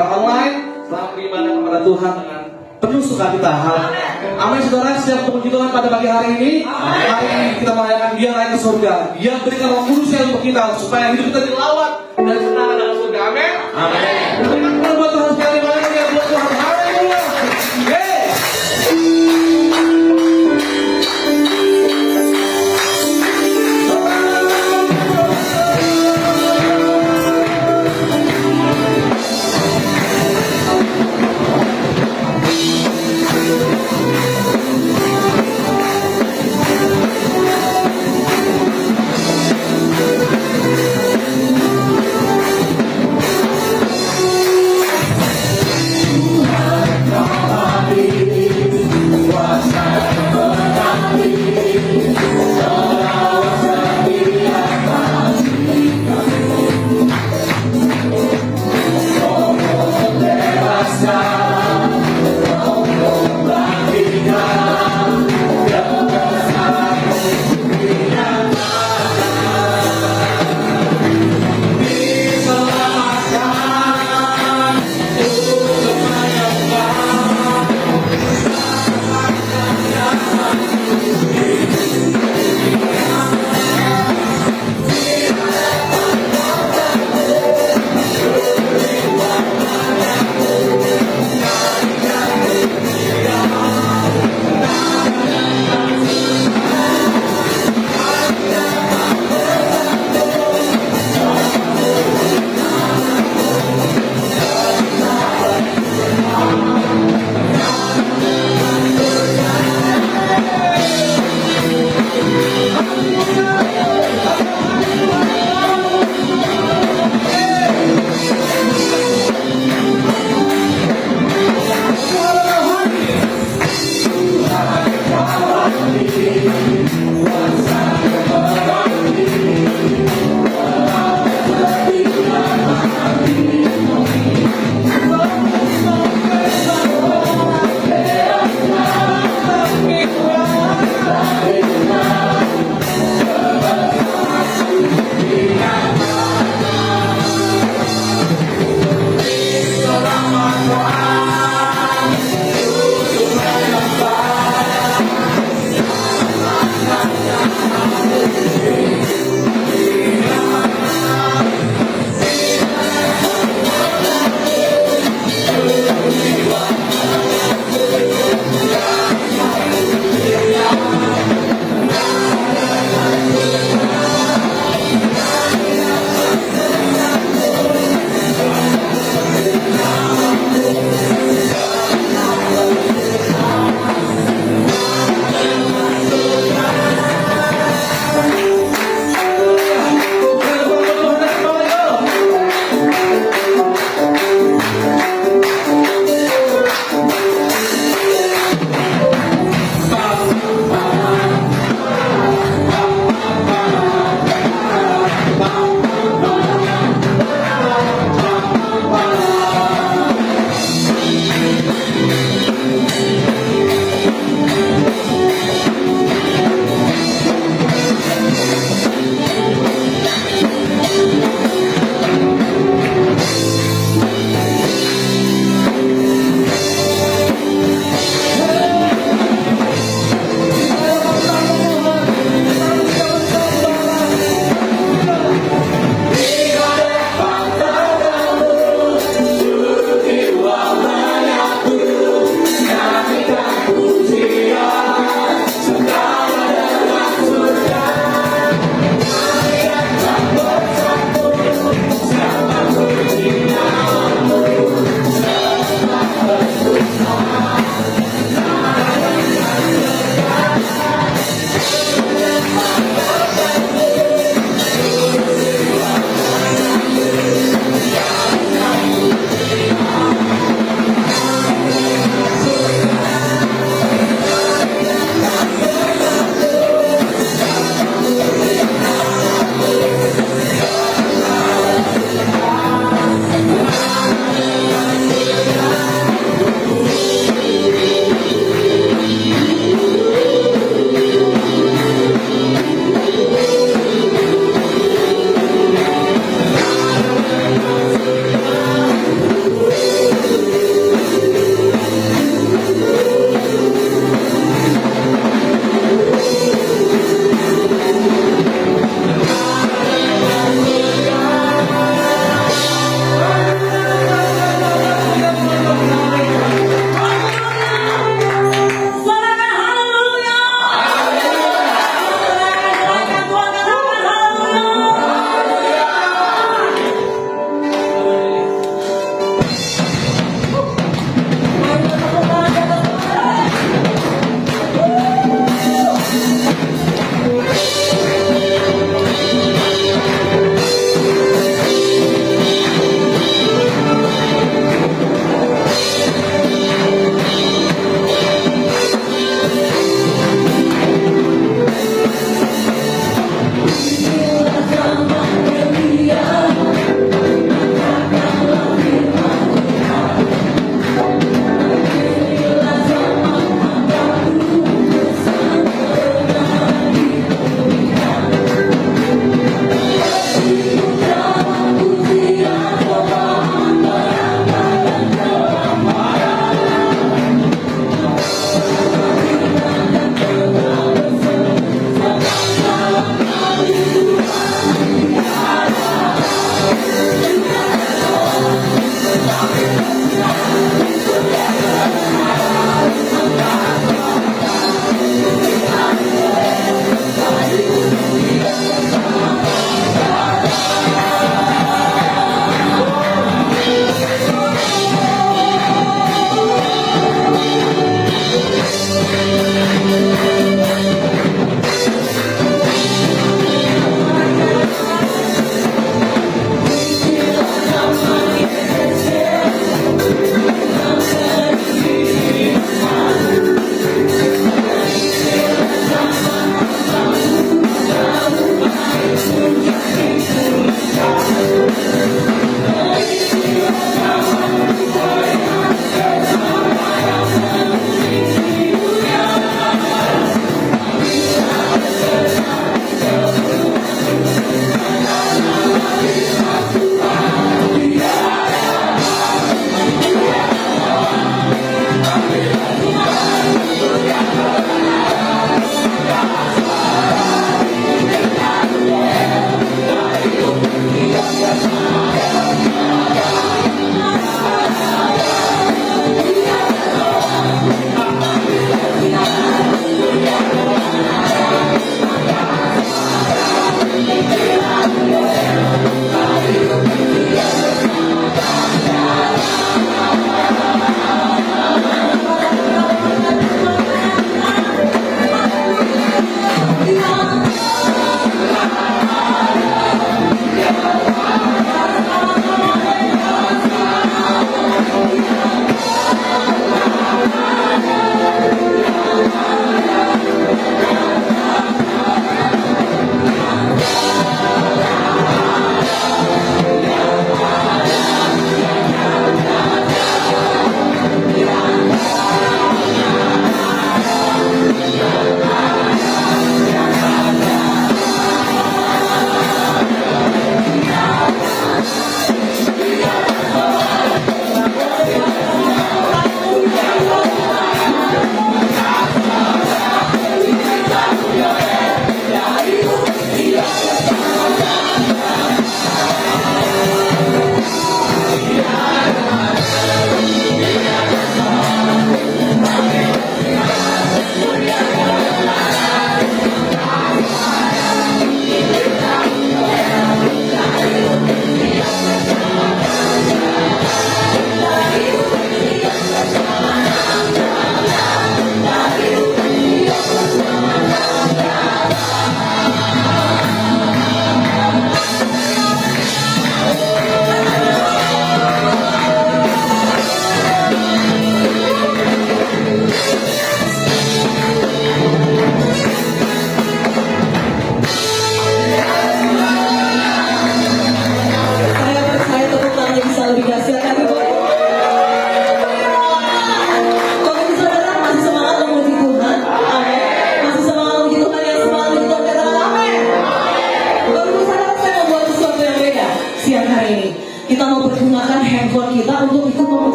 secara online. Selamat beribadah kepada Tuhan dengan penuh sukacita. Amin saudara, siap untuk puji Tuhan pada pagi hari ini. Hari ini kita merayakan Dia naik ke surga. Dia berikan Roh Kudusnya untuk kita supaya hidup kita dilawat dan senang dalam surga. Amin. Amin. Berikan kepada buat Tuhan sekali, haleluya buat Tuhan. Haleluya.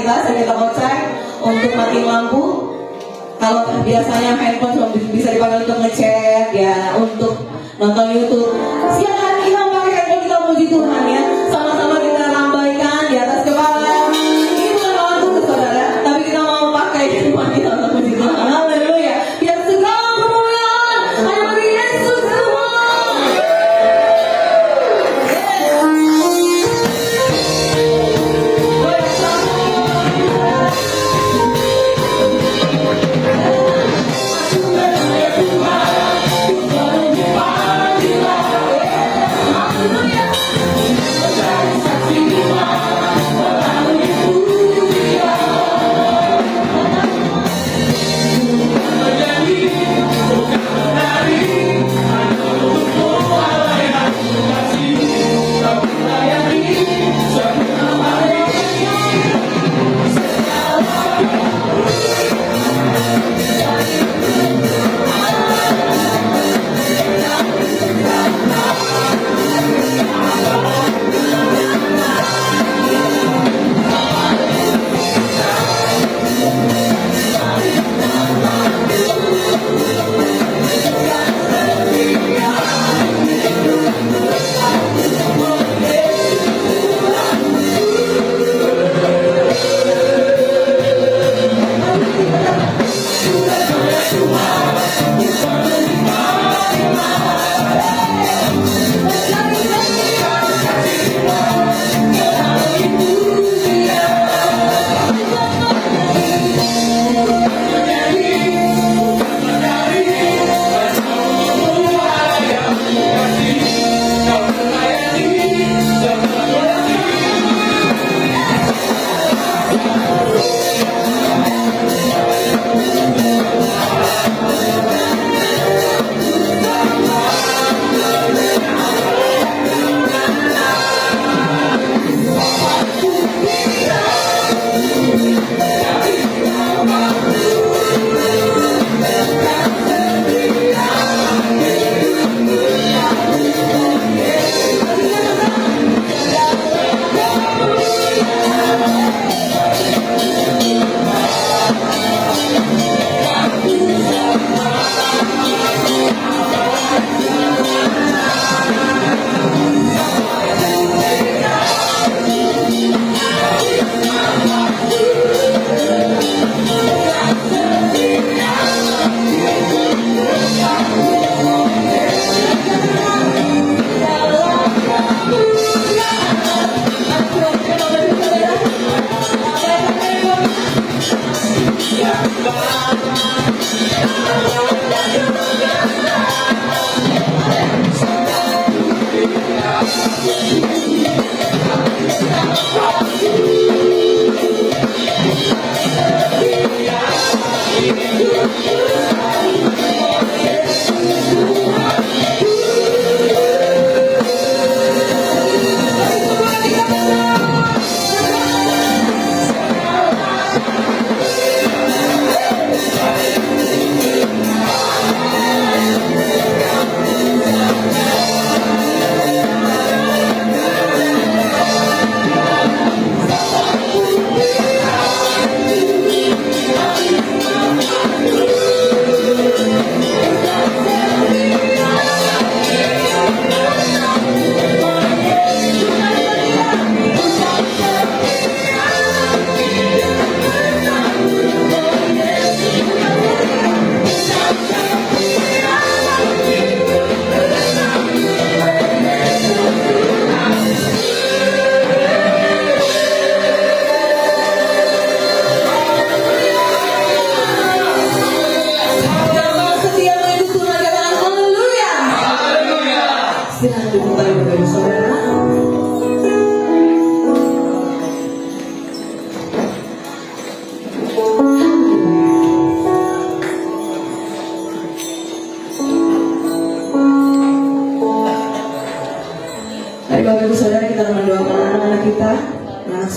kita, saya minta kocek untuk matiin lampu. Kalau biasanya handphone cuma bisa dipakai untuk ngechat ya, untuk nonton YouTube. Silakan kita pakai handphone kita puji Tuhan ya. Sama-sama kita lambaikan di atas kepala. Ini bukan waktu saudara, tapi kita mau pakai handphone kita untuk puji Tuhan. Haleluya. Biar segala kemuliaan hanya bagi Yesus semua.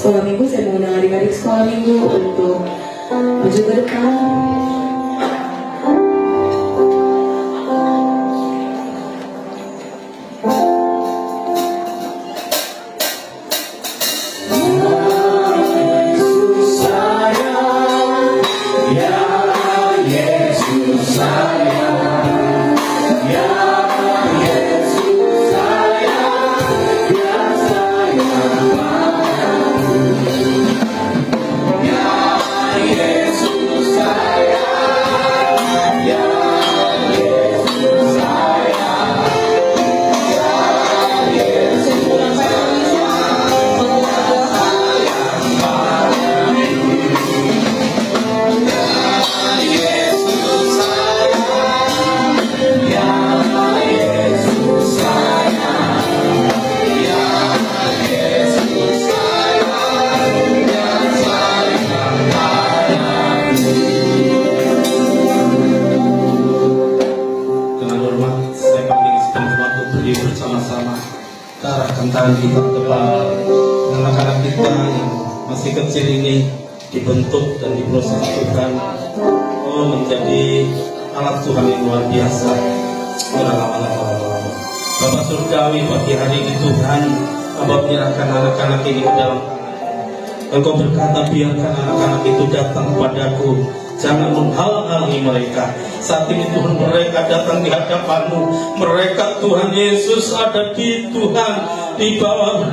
sekolah minggu, saya mengundang adik-adik sekolah minggu untuk maju ke depan. berdiri bersama-sama, arahkan tangan kita ke depan. Anak-anak kita yang masih kecil ini dibentuk dan diproses Tuhan, menjadi alat Tuhan yang luar biasa. Bapak Surgawi, pagi hari ini Tuhan, Bapak menyerahkan anak-anak ini ke dalam tangan. Engkau berkata, biarkan anak-anak itu datang kepadaku, jangan menghalang-halangi mereka. Saat ini Tuhan, mereka datang di hadapan-Mu. Mereka Tuhan Yesus ada di Tuhan, di bawah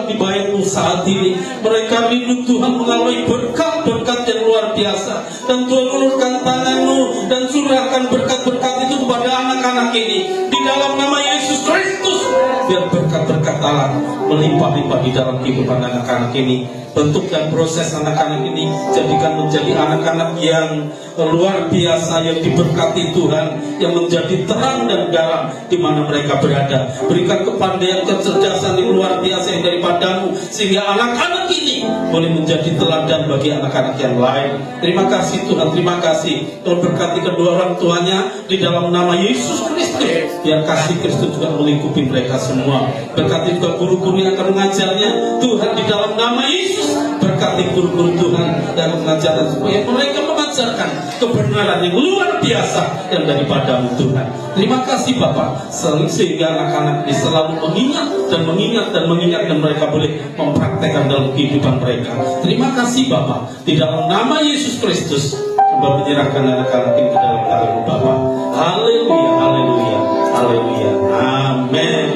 di bait-Mu saat ini. Mereka rindu Tuhan mengalami berkat-berkat yang luar biasa. Dan Tuhan, ulurkan tangan-Mu dan curahkan berkat-berkat itu kepada anak-anak ini di dalam nama Yesus Kristus. Biar berkat-berkat Allah melimpah-limpah di dalam kehidupan anak-anak ini. Bentuk dan proses anak-anak ini jadikan menjadi anak-anak yang luar biasa, yang diberkati Tuhan, yang menjadi terang dan garam di mana mereka berada. Berikan kepandaian, kecerdasan yang luar biasa yang daripada-Mu, sehingga anak-anak ini boleh menjadi teladan bagi anak-anak yang lain. Terima kasih Tuhan, terima kasih. Tuhan berkati kedua orang tuanya di dalam nama Yesus Kristus. Biar kasih Kristus juga melingkupi mereka semua. Berkati juga guru-guru yang akan mengajarnya Tuhan di dalam nama Yesus. Berkati guru-guru Tuhan yang mengajarkan supaya mereka mengajarkan kebenaran yang luar biasa yang daripada-Mu Tuhan. Terima kasih Bapak, sehingga anak-anak ini selalu mengingat dan mereka boleh mempraktekkan dalam kehidupan mereka. Terima kasih Bapak, di dalam nama Yesus Kristus Bapak menyerahkan anak-anak ini ke dalam tangan-Mu Bapak. Haleluya, haleluya, haleluya, amin.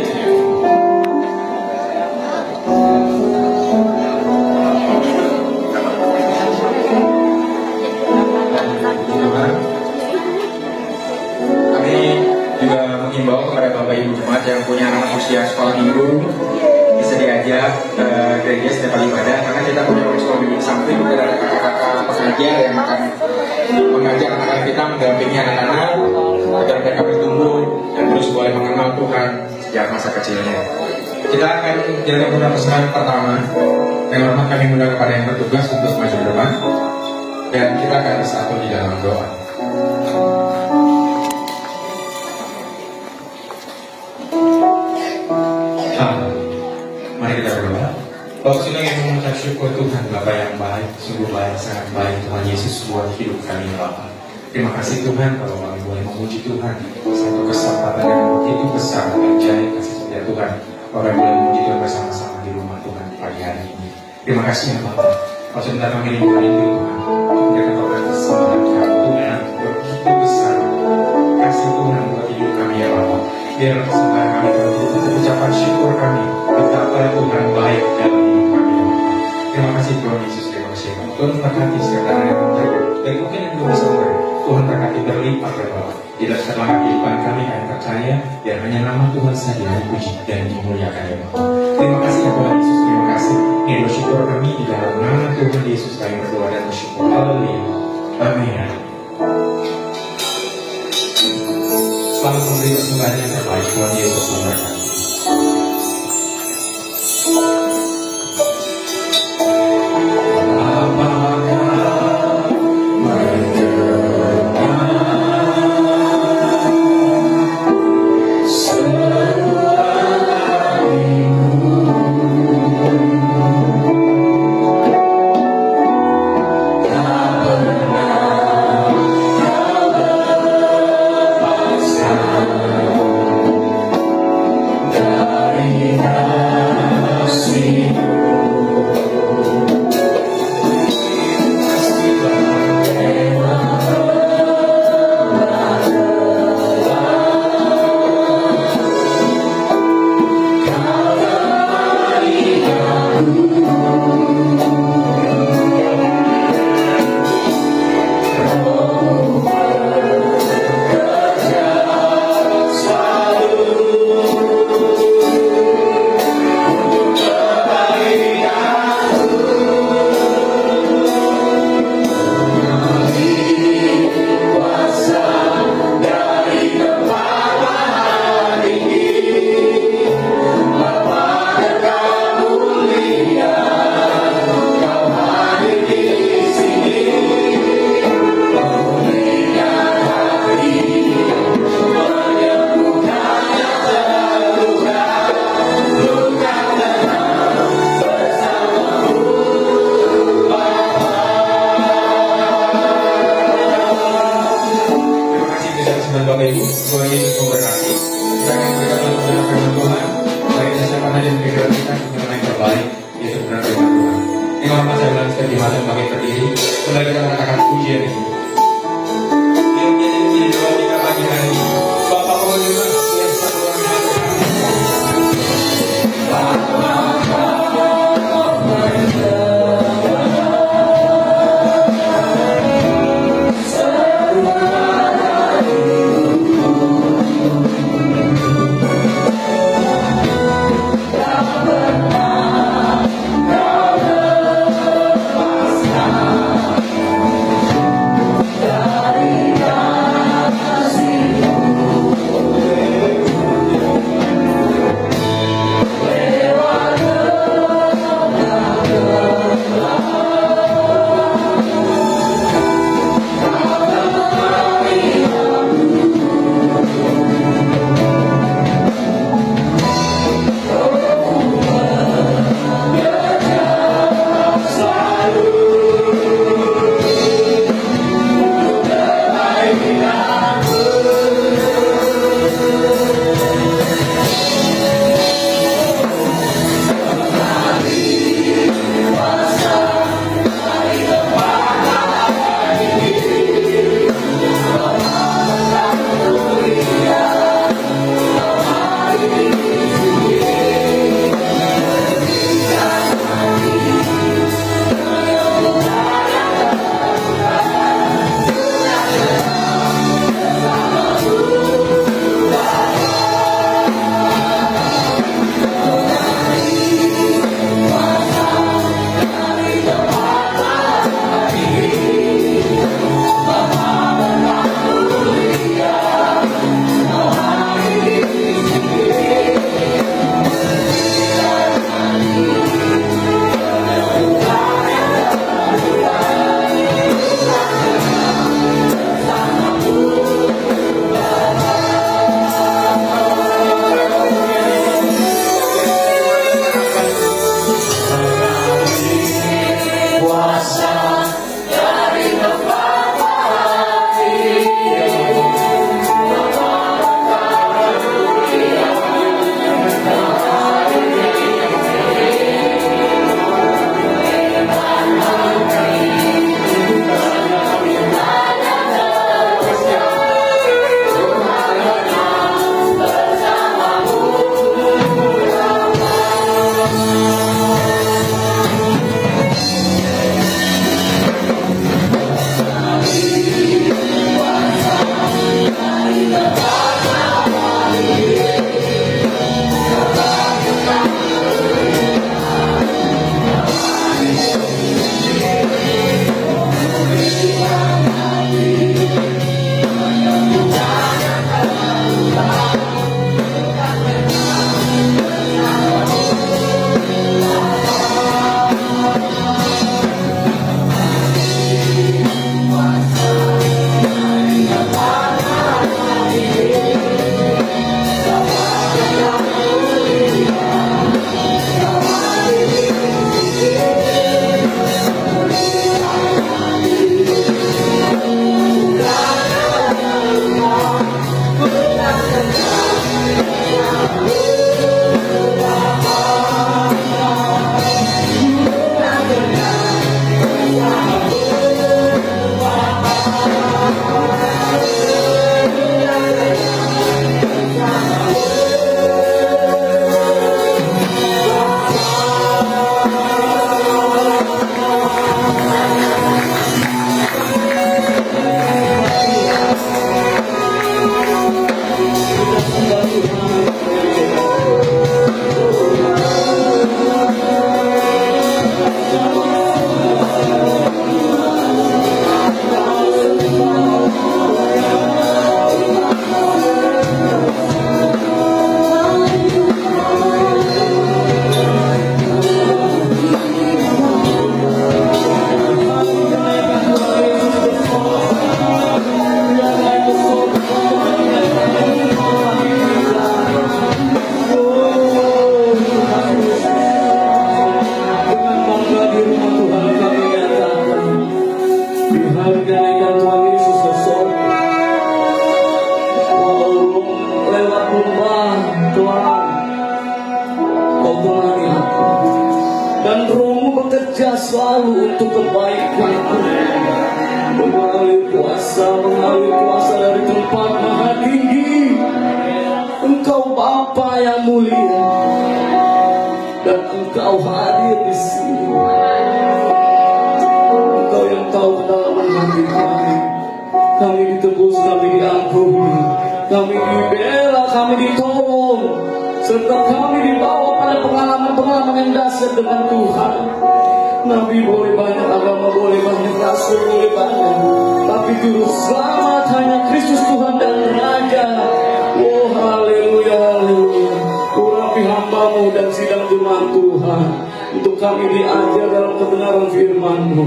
Mengimbau kepada Bapak Ibu Jemaat yang punya anak usia sekolah minggu, bisa diajak ke gereja setiap kali ibadah, karena kita punya sekolah minggu samping. Kita ada kakak-kakak pengajar yang akan mengajar anak-anak kita, mendampingi anak-anak agar mereka bertumbuh dan terus boleh mengenal Tuhan sejak masa kecilnya. Kita akan jalankan beberapa pesan pertama. Yang hormat kami mengundang kepada yang bertugas untuk maju ke depan, dan kita akan bersatu di dalam doa. Mari kita berdoa. Bapak sudah yang mengucap syukur Tuhan, Bapak yang baik, sungguh baik, sangat baik Tuhan Yesus buat hidup kami Bapak. Terima kasih Tuhan kalau kami boleh memuji Tuhan, satu kesempatan yang begitu besar menjadi kasih setia Tuhan. Kami boleh memuji Tuhan bersama-sama di rumah Tuhan di pagi hari ini. Terima kasih ya Bapak. Kalau sebentar kami rindu Tuhan, memberikan Bapak kesempatan Tuhan begitu besar kasih Tuhan buat hidup kami ya Bapak. Biar kesempatan kami untuk ucapan syukur kami betapa Tuhan baik dalam hidup kami ya Bapak. Terima kasih Tuhan Yesus, terima kasih Tuhan berkati setiap anak yang menjaga dan mungkin yang belum bisa mulai. Tuhan berkati berlipat ya Bapak. Tidak terlanggar kehidupan kami kami percaya biar hanya nama Tuhan saja yang dipuji dan dimuliakan ya Bapak. Terima kasih ya Tuhan Yesus, terima kasih. Ini bersyukur kami di dalam nama Tuhan Yesus kami berdoa dan bersyukur. Haleluya. Amin. Selamat memberi persembahan yang terbaik. Tuhan Yesus memberkati. kembali akan pujian ini. Kiranya jadi doa kita pagi hari ini. Bapak penerima yang satu dan rohmu bekerja selalu untuk kebaikanku. Mengalir kuasa dari tempat maha tinggi. Engkau Bapa yang mulia, dan Engkau hadir di sini. Engkau yang tahu kedalaman hati kami. Kami ditebus, kami diampuni, kami dibela, kami ditolong, serta kami dibawa pada pengalaman-pengalaman yang dahsyat dengan Tuhan. Nabi boleh banyak, agama boleh banyak, rasul boleh banyak, tapi juru selamat hanya Kristus Tuhan dan Raja. Oh haleluya, haleluya. Urapi hamba-Mu dan sidang jemaat Tuhan, untuk kami diajar dalam kebenaran firman-Mu.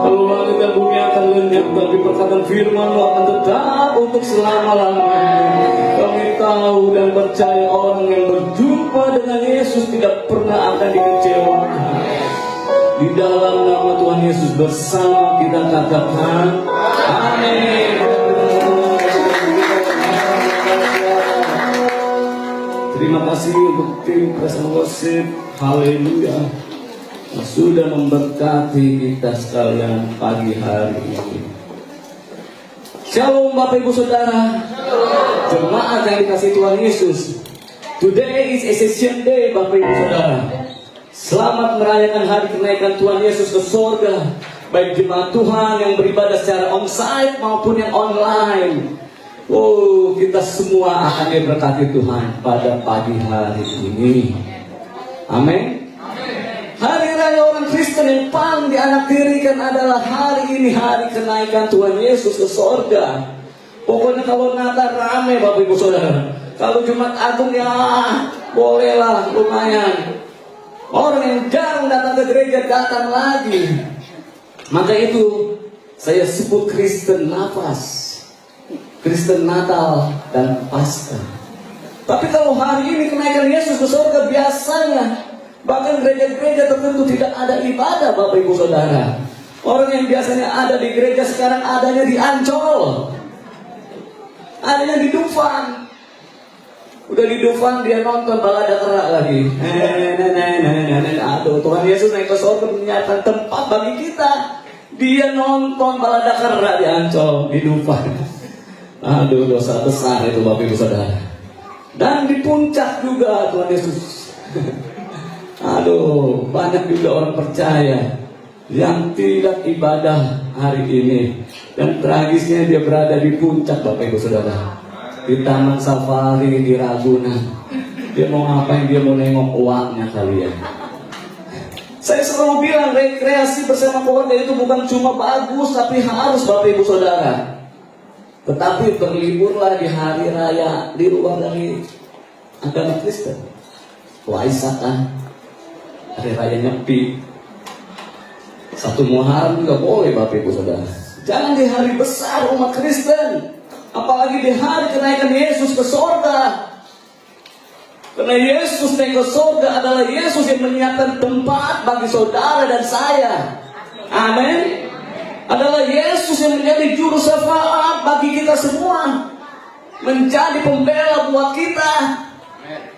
Lalu langit dan bumi akan lenyap, tapi perkataan firman-Mu akan tetap untuk selama-lamanya. Kami tahu dan percaya orang yang berjumpa dengan Yesus tidak pernah akan dikecewakan. Di dalam nama Tuhan Yesus bersama kita katakan amin. Terima kasih untuk tim Praise and Worship, haleluya, yang sudah memberkati kita sekalian pagi hari ini. Shalom Bapak Ibu Saudara, jemaat yang dikasihi Tuhan Yesus. Today is Ascension Day Bapak Ibu Saudara. Selamat merayakan hari kenaikan Tuhan Yesus ke surga. Baik jemaat Tuhan yang beribadah secara onsite maupun yang online. Oh, kita semua akan diberkati Tuhan pada pagi hari ini. Amin. Hari raya orang Kristen yang paling dianaktirikan adalah hari ini, hari kenaikan Tuhan Yesus ke surga. Pokoknya kalau Natal rame Bapak Ibu Saudara. Kalau Jumat Agung ya bolehlah, lumayan. Orang yang jarang datang ke gereja datang lagi. Maka itu saya sebut Kristen nafas, Kristen Natal dan Paskah. Tapi kalau hari ini kenaikan Yesus ke surga, biasanya bahkan gereja-gereja tertentu tidak ada ibadah Bapak Ibu Saudara. Orang yang biasanya ada di gereja sekarang adanya di Ancol, adanya di Dufan. Udah di Dufan dia nonton balada kerak lagi. Aduh, Tuhan Yesus naik ke surga menyiapkan tempat bagi kita. Dia nonton balada kerak di Ancol, di Dufan. Aduh, dosa besar itu Bapak Ibu Saudara. Dan di puncak juga Tuhan Yesus. Aduh, banyak juga orang percaya yang tidak ibadah hari ini. Dan tragisnya dia berada di puncak Bapak Ibu Saudara. Di Taman Safari di Ragunan. Dia mau ngapain? Dia mau nengok uangnya kalian. Saya selalu bilang rekreasi bersama keluarga itu bukan cuma bagus, tapi harus Bapak Ibu Saudara. Tetapi berliburlah di hari raya di luar dari agama Kristen. Waisakan, hari raya Nyepi, satu Muharram juga boleh Bapak Ibu Saudara. Jangan di hari besar umat Kristen, apalagi di hari kenaikan Yesus ke surga. Karena Yesus naik ke surga adalah Yesus yang menyiapkan tempat bagi saudara dan saya. Amin. Adalah Yesus yang menjadi juru syafaat bagi kita semua, menjadi pembela buat kita.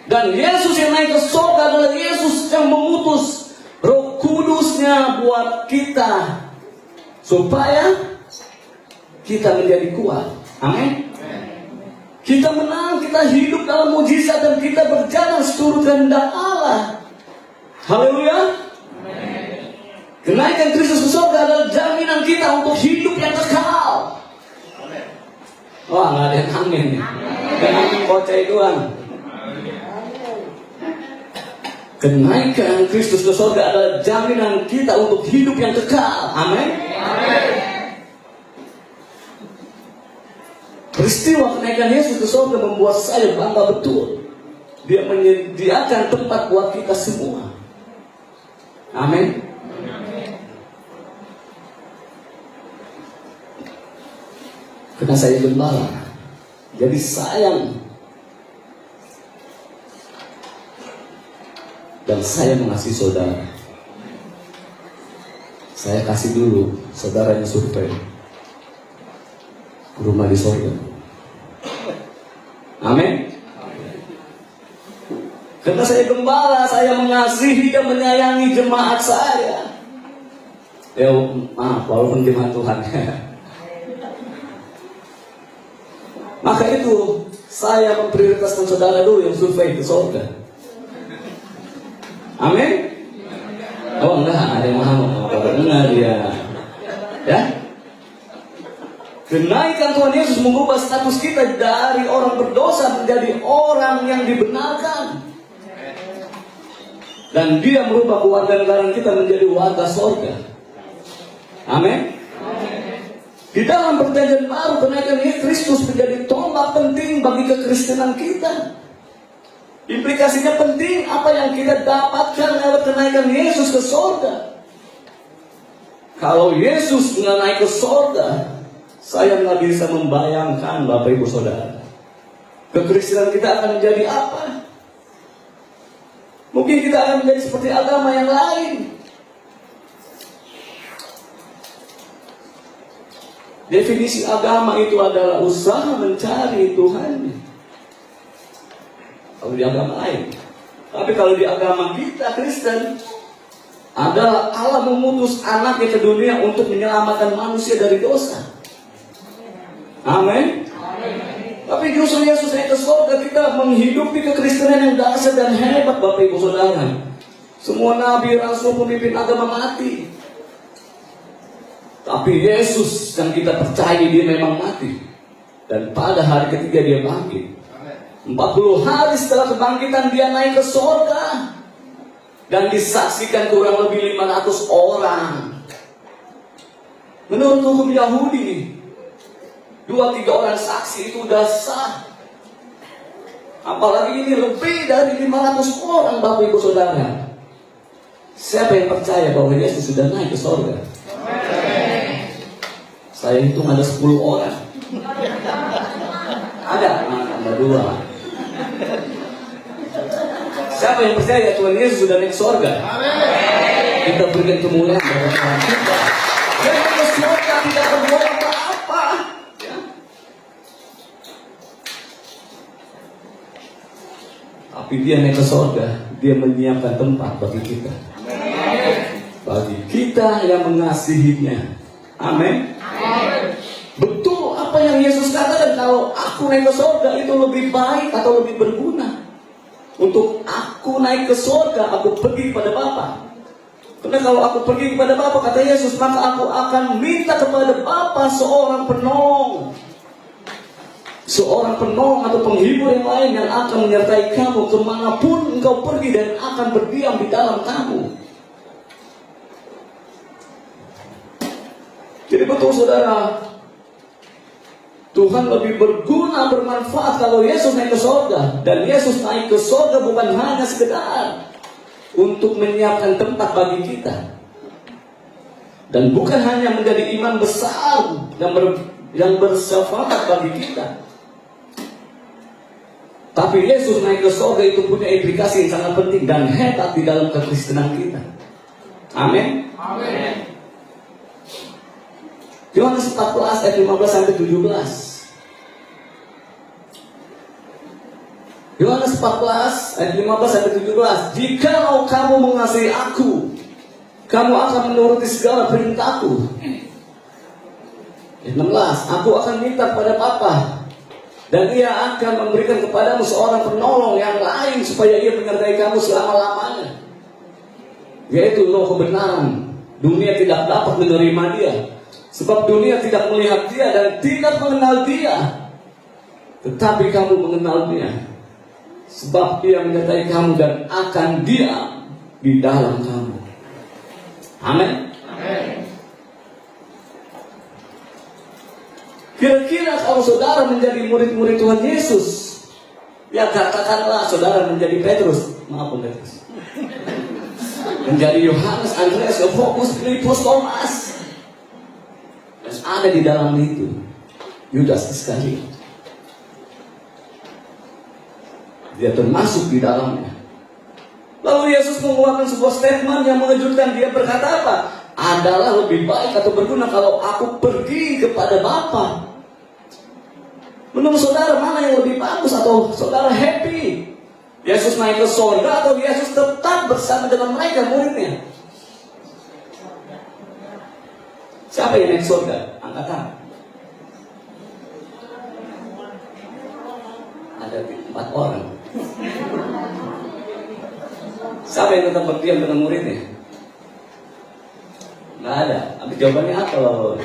Dan Yesus yang naik ke surga adalah Yesus yang mengutus Roh Kudusnya buat kita, supaya kita menjadi kuat. Amin. Kita menang, kita hidup dalam mujizat, dan kita berjalan seturut kehendak Allah. Haleluya. Kenaikan Kristus ke surga adalah jaminan kita untuk hidup yang kekal. Wah, nggak ada yang amin nih. Yang amin kocai doang. Kenaikan Kristus ke surga adalah jaminan kita untuk hidup yang kekal. Amin. Peristiwa kenaikan Yesus ke surga membuat saya bangga betul. Dia menyediakan tempat buat kita semua. Amin. Karena saya gembala, jadi sayang dan saya mengasihi saudara. Saya kasih dulu saudara yang survei rumah di surga. Amin. Karena saya gembala, saya mengasihi dan menyayangi jemaat saya. Ya maaf, walaupun firman Tuhan. Maka itu saya memprioritaskan saudara dulu yang survei ke surga. Amin. Oh enggak, ada yang mau enggak dia. Ya. Kenaikan Tuhan Yesus mengubah status kita dari orang berdosa menjadi orang yang dibenarkan. Dan dia merubah kewarganegaraan kita menjadi warga surga. Amin. Di dalam perjanjian baru, kenaikan Yesus Kristus menjadi tombak penting bagi kekristenan kita. Implikasinya penting apa yang kita dapatkan lewat kenaikan Yesus ke surga. Kalau Yesus nggak naik ke surga, saya nggak bisa membayangkan Bapak Ibu Saudara, kekristenan kita akan menjadi apa? Mungkin kita akan menjadi seperti agama yang lain. Definisi agama itu adalah usaha mencari Tuhan. Kalau di agama lain. Tapi kalau di agama kita Kristen, adalah Allah memutus anaknya ke dunia untuk menyelamatkan manusia dari dosa. Amin. Tapi justru Yesus naik ke surga, kita menghidupi kekristenan yang dahsyat dan hebat, Bapak Ibu Saudara. Semua nabi, rasul, pemimpin agama mati. Tapi Yesus yang kita percaya dia memang mati. Dan pada hari ketiga dia bangkit. 40 hari setelah kebangkitan dia naik ke surga. Dan disaksikan kurang lebih 500 orang. Menurut hukum Yahudi, 2-3 orang saksi itu udah sah. Apalagi ini lebih dari 500 orang, Bapak Ibu Saudara. Siapa yang percaya bahwa Yesus sudah naik ke surga? Saya hitung ada 10 orang. Ada? Ada 2. Siapa yang percaya Tuhan Yesus sudah naik ke surga? Kita berikan kemuliaan kepada Tuhan kita. Dia naik ke surga tidak berbuat apa-apa. Ya. Tapi dia naik ke surga, dia menyiapkan tempat bagi kita. Bagi kita yang mengasihinya. Amin. Betul apa yang Yesus katakan, kalau aku naik ke surga itu lebih baik atau lebih berguna. Untuk aku naik ke surga, aku pergi kepada Bapa. Karena kalau aku pergi kepada Bapa, kata Yesus, maka aku akan minta kepada Bapa seorang penolong. Seorang penolong atau penghibur yang lain yang akan menyertai kamu kemanapun engkau pergi dan akan berdiam di dalam kamu. Jadi betul saudara, Tuhan lebih berguna, bermanfaat kalau Yesus naik ke surga. Dan Yesus naik ke surga bukan hanya sekedar untuk menyiapkan tempat bagi kita. Dan bukan hanya menjadi iman besar yang bersyafaat bagi kita. Tapi Yesus naik ke surga itu punya implikasi yang sangat penting dan hebat di dalam kekristenan kita. Amin. Amin. Yohanes 14 ayat 15 sampai 17. Yohanes 14 ayat 15 sampai 17. Jikalau kamu mengasihi aku, kamu akan menuruti segala perintahku. Ayat 16. Aku akan minta kepada Bapa, dan Ia akan memberikan kepadamu seorang penolong yang lain supaya Ia menyertai kamu selama-lamanya, yaitu Roh kebenaran. Dunia tidak dapat menerima Dia, sebab dunia tidak melihat Dia dan tidak mengenal Dia. Tetapi kamu mengenal Dia, sebab Ia menyertai kamu dan akan diam di dalam kamu. Amin. Kira-kira kalau saudara menjadi murid-murid Tuhan Yesus, ya katakanlah saudara menjadi Petrus, maaf Petrus, menjadi Yohanes, Andreas, Yakobus, Filipus, Thomas, dan ada di dalam itu Yudas Iskariot. Dia termasuk di dalamnya. Lalu Yesus mengeluarkan sebuah statement yang mengejutkan. Dia berkata apa? Adalah lebih baik atau berguna kalau aku pergi kepada Bapa. Menurut saudara mana yang lebih bagus, atau saudara happy? Yesus naik ke surga atau Yesus tetap bersama dengan mereka muridnya? Siapa yang naik surga? Angkat tangan. Ada 4 orang. Siapa yang tetap berdiam dengan muridnya? Nggak ada. Tapi jawabannya apa loh?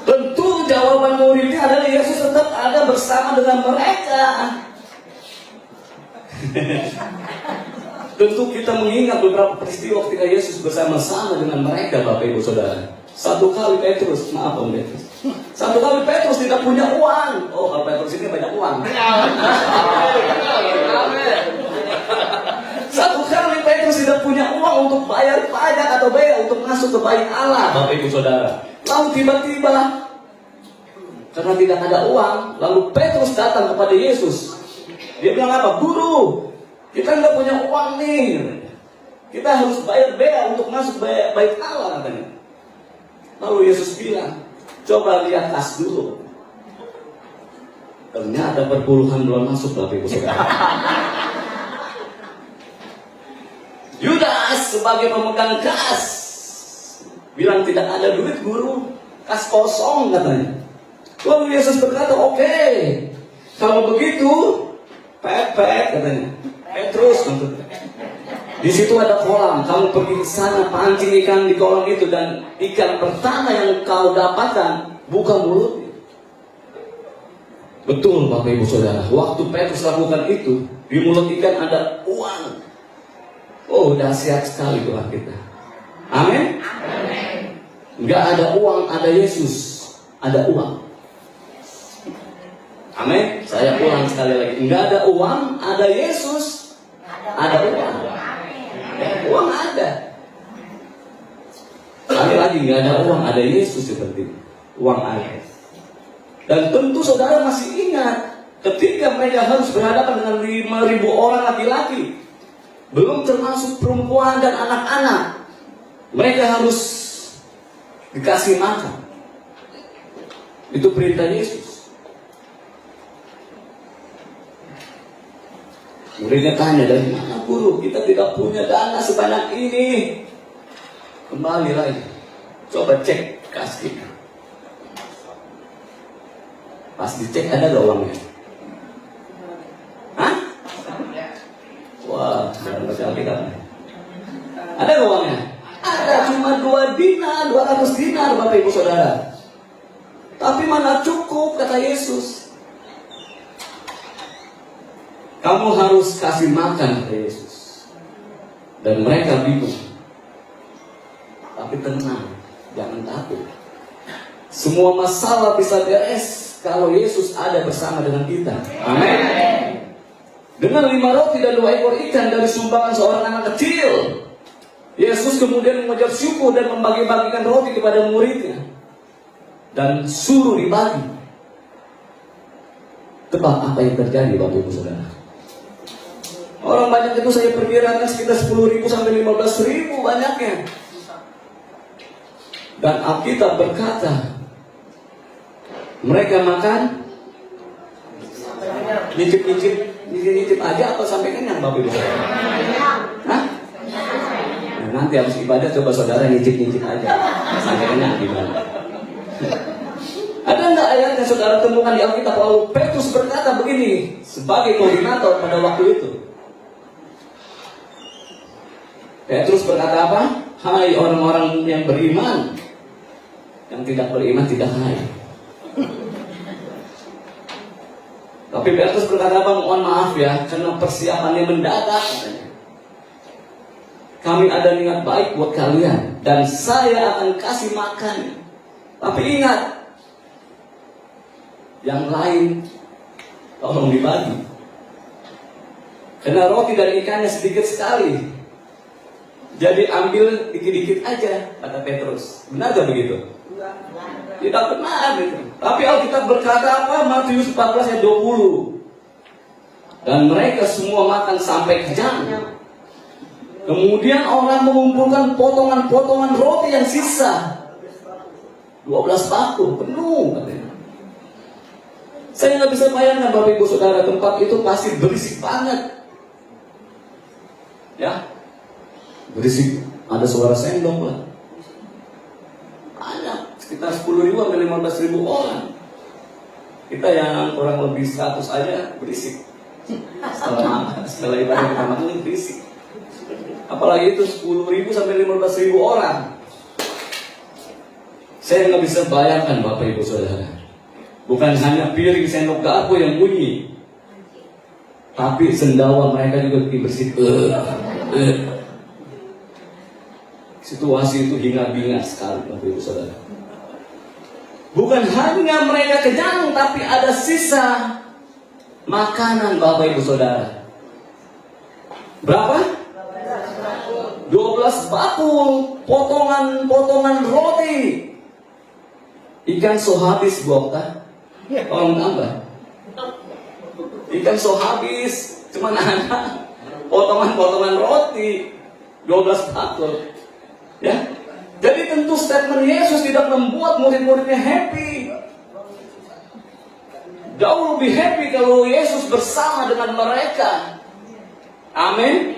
Tentu jawaban muridnya adalah Yesus tetap ada bersama dengan mereka. Tentu kita mengingat beberapa peristiwa ketika Yesus bersama-sama dengan mereka, Bapak Ibu Saudara. Satu kali Petrus, maaf Om Petrus. Satu kali Petrus tidak punya uang. Oh, kalau Petrus ini banyak uang. Satu kali Petrus tidak punya uang untuk bayar pajak atau bayar untuk masuk ke bait Allah, Bapak Ibu Saudara. Lalu tiba-tiba karena tidak ada uang, lalu Petrus datang kepada Yesus. Dia bilang apa? Guru, kita nggak punya uang nih. Kita harus bayar bea untuk masuk bait Allah katanya. Lalu Yesus bilang, coba lihat tas dulu. Ternyata perpuluhan belum masuk, Bapak Ibu Saudara. Yudas sebagai pemegang kas bilang tidak ada duit guru, kas kosong katanya. Lalu Yesus berkata, oke, kalau begitu, pepet katanya. Petrus, di situ ada kolam, kamu pergi ke sana, pancing ikan di kolam itu, dan ikan pertama yang kau dapatkan, buka mulutnya. Betul Bapak Ibu Saudara, waktu Petrus lakukan itu, di mulut ikan ada uang. Oh, dahsyat sekali Tuhan kita. Amin. Enggak ada uang, ada Yesus, ada uang. Amin. Saya ulang sekali lagi, enggak ada uang, ada Yesus, ada uang. Uang ada. Lagi nggak ada uang, ada Yesus seperti itu. Uang ada. Dan tentu saudara masih ingat ketika mereka harus berhadapan dengan 5.000 orang laki-laki, belum termasuk perempuan dan anak-anak. Mereka harus dikasih makan. Itu perintah Yesus. Muridnya tanya, dari mana guru? Kita tidak punya dana sebanyak ini. Kembali lagi, coba cek kas kita. Pas dicek ada gak uangnya? Hah? Wah, jangan baca Alkitab. Ada gak uangnya? Ada, cuma 2 dinar, 200 dinar Bapak Ibu Saudara. Tapi mana cukup, kata Yesus. Kamu harus kasih makan, kata Yesus. Dan mereka bingung. Tapi tenang, jangan takut. Semua masalah bisa beres kalau Yesus ada bersama dengan kita. Amin. Dengan 5 roti dan 2 ekor ikan dari sumbangan seorang anak kecil, Yesus kemudian mengucap syukur dan membagi-bagikan roti kepada muridnya. Dan suruh dibagi. Tebak apa yang terjadi, Bapak Ibu Saudara? Orang banyak itu saya perkirakan sekitar 10.000 sampai 15.000 banyaknya. Dan Alkitab berkata, mereka makan nyicip aja atau sampai kenyang, Bapak Ibu Saudara? Hah? Nah, nanti habis ibadah coba saudara nyicip aja sampai kenyang gimana? Ada enggak ayat yang saudara temukan di Alkitab bahwa Petrus berkata begini sebagai koordinator pada waktu itu? Petrus berkata apa? Hai orang-orang yang beriman, yang tidak beriman tidak hai. Tapi Petrus berkata apa? Mohon maaf ya, karena persiapannya mendadak. Kami ada niat baik buat kalian, dan saya akan kasih makan. Tapi ingat, yang lain tolong dibagi. Karena roti dan ikannya sedikit sekali. Jadi ambil dikit-dikit aja, kata Petrus. Benar gak begitu? Tidak benar gitu. Tapi Alkitab berkata apa? Matius 14 ayat 20. Dan mereka semua makan sampai kenyang. Kemudian orang mengumpulkan potongan-potongan roti yang sisa. 12 paku penuh katanya. Saya nggak bisa bayangkan Bapak Ibu Saudara, tempat itu pasti berisik banget. Ya, berisik ada suara sendok lah. Banyak, sekitar 10.000 sampai 15.000 orang. Kita yang kurang lebih 100 aja berisik. Setelah ibadah kita makan berisik. Apalagi itu 10.000 sampai 15.000 orang. Saya nggak bisa bayangkan Bapak Ibu Saudara. Bukan hanya piring sendok garpu yang bunyi, tapi sendawa mereka juga bersih. Situasi itu hingar-bingar sekali Bapak Ibu Saudara. Bukan hanya mereka kenyang, tapi ada sisa makanan Bapak Ibu Saudara. Berapa? 12 bakul potongan roti. Ikan so habis Bokta. Tolong tambah. Ikan so habis, cuman ada potongan roti 12 bakul. Ya. Jadi tentu statement Yesus tidak membuat murid-muridnya happy. Jauh lebih happy kalau Yesus bersama dengan mereka. Amin.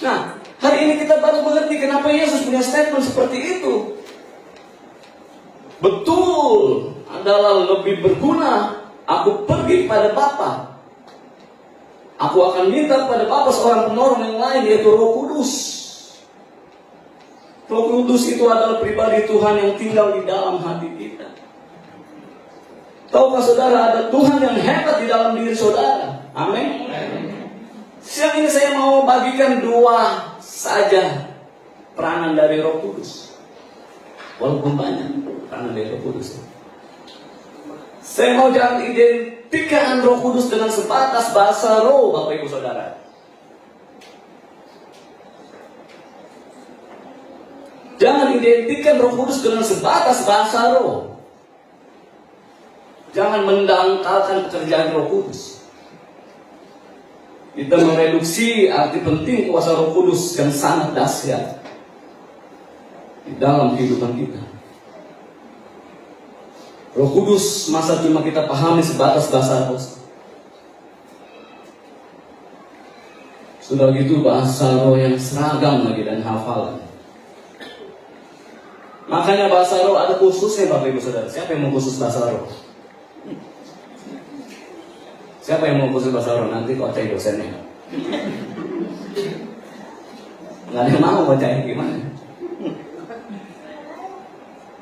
Nah, hari ini kita baru mengerti kenapa Yesus punya statement seperti itu. Betul, adalah lebih berguna aku pergi pada Bapa. Aku akan minta kepada Bapa seorang penolong yang lain, yaitu Roh Kudus. Roh Kudus itu adalah pribadi Tuhan yang tinggal di dalam hati kita. Tahukah saudara, ada Tuhan yang hebat di dalam diri saudara. Amin. Siang ini saya mau bagikan 2 saja peranan dari Roh Kudus. Walaupun banyak peranan dari Roh Kudus. Saya mau jangan identifikkan Roh Kudus dengan sebatas bahasa roh, Bapak Ibu Saudara. Jangan identifikkan Roh Kudus dengan sebatas bahasa roh. Jangan mendangkalkan pekerjaan Roh Kudus. Kita mereduksi arti penting kuasa Roh Kudus yang sangat dahsyat di dalam kehidupan kita. Roh Kudus masa cuma kita pahami sebatas bahasa roh. Sudah gitu bahasa roh yang seragam lagi dan hafalan. Makanya bahasa roh ada khususnya Bapak Ibu Saudara. Siapa yang mau khusus bahasa roh? Siapa yang mau khusus bahasa roh? Nanti kok cari dosennya. Nggak ada yang mau bacain gimana?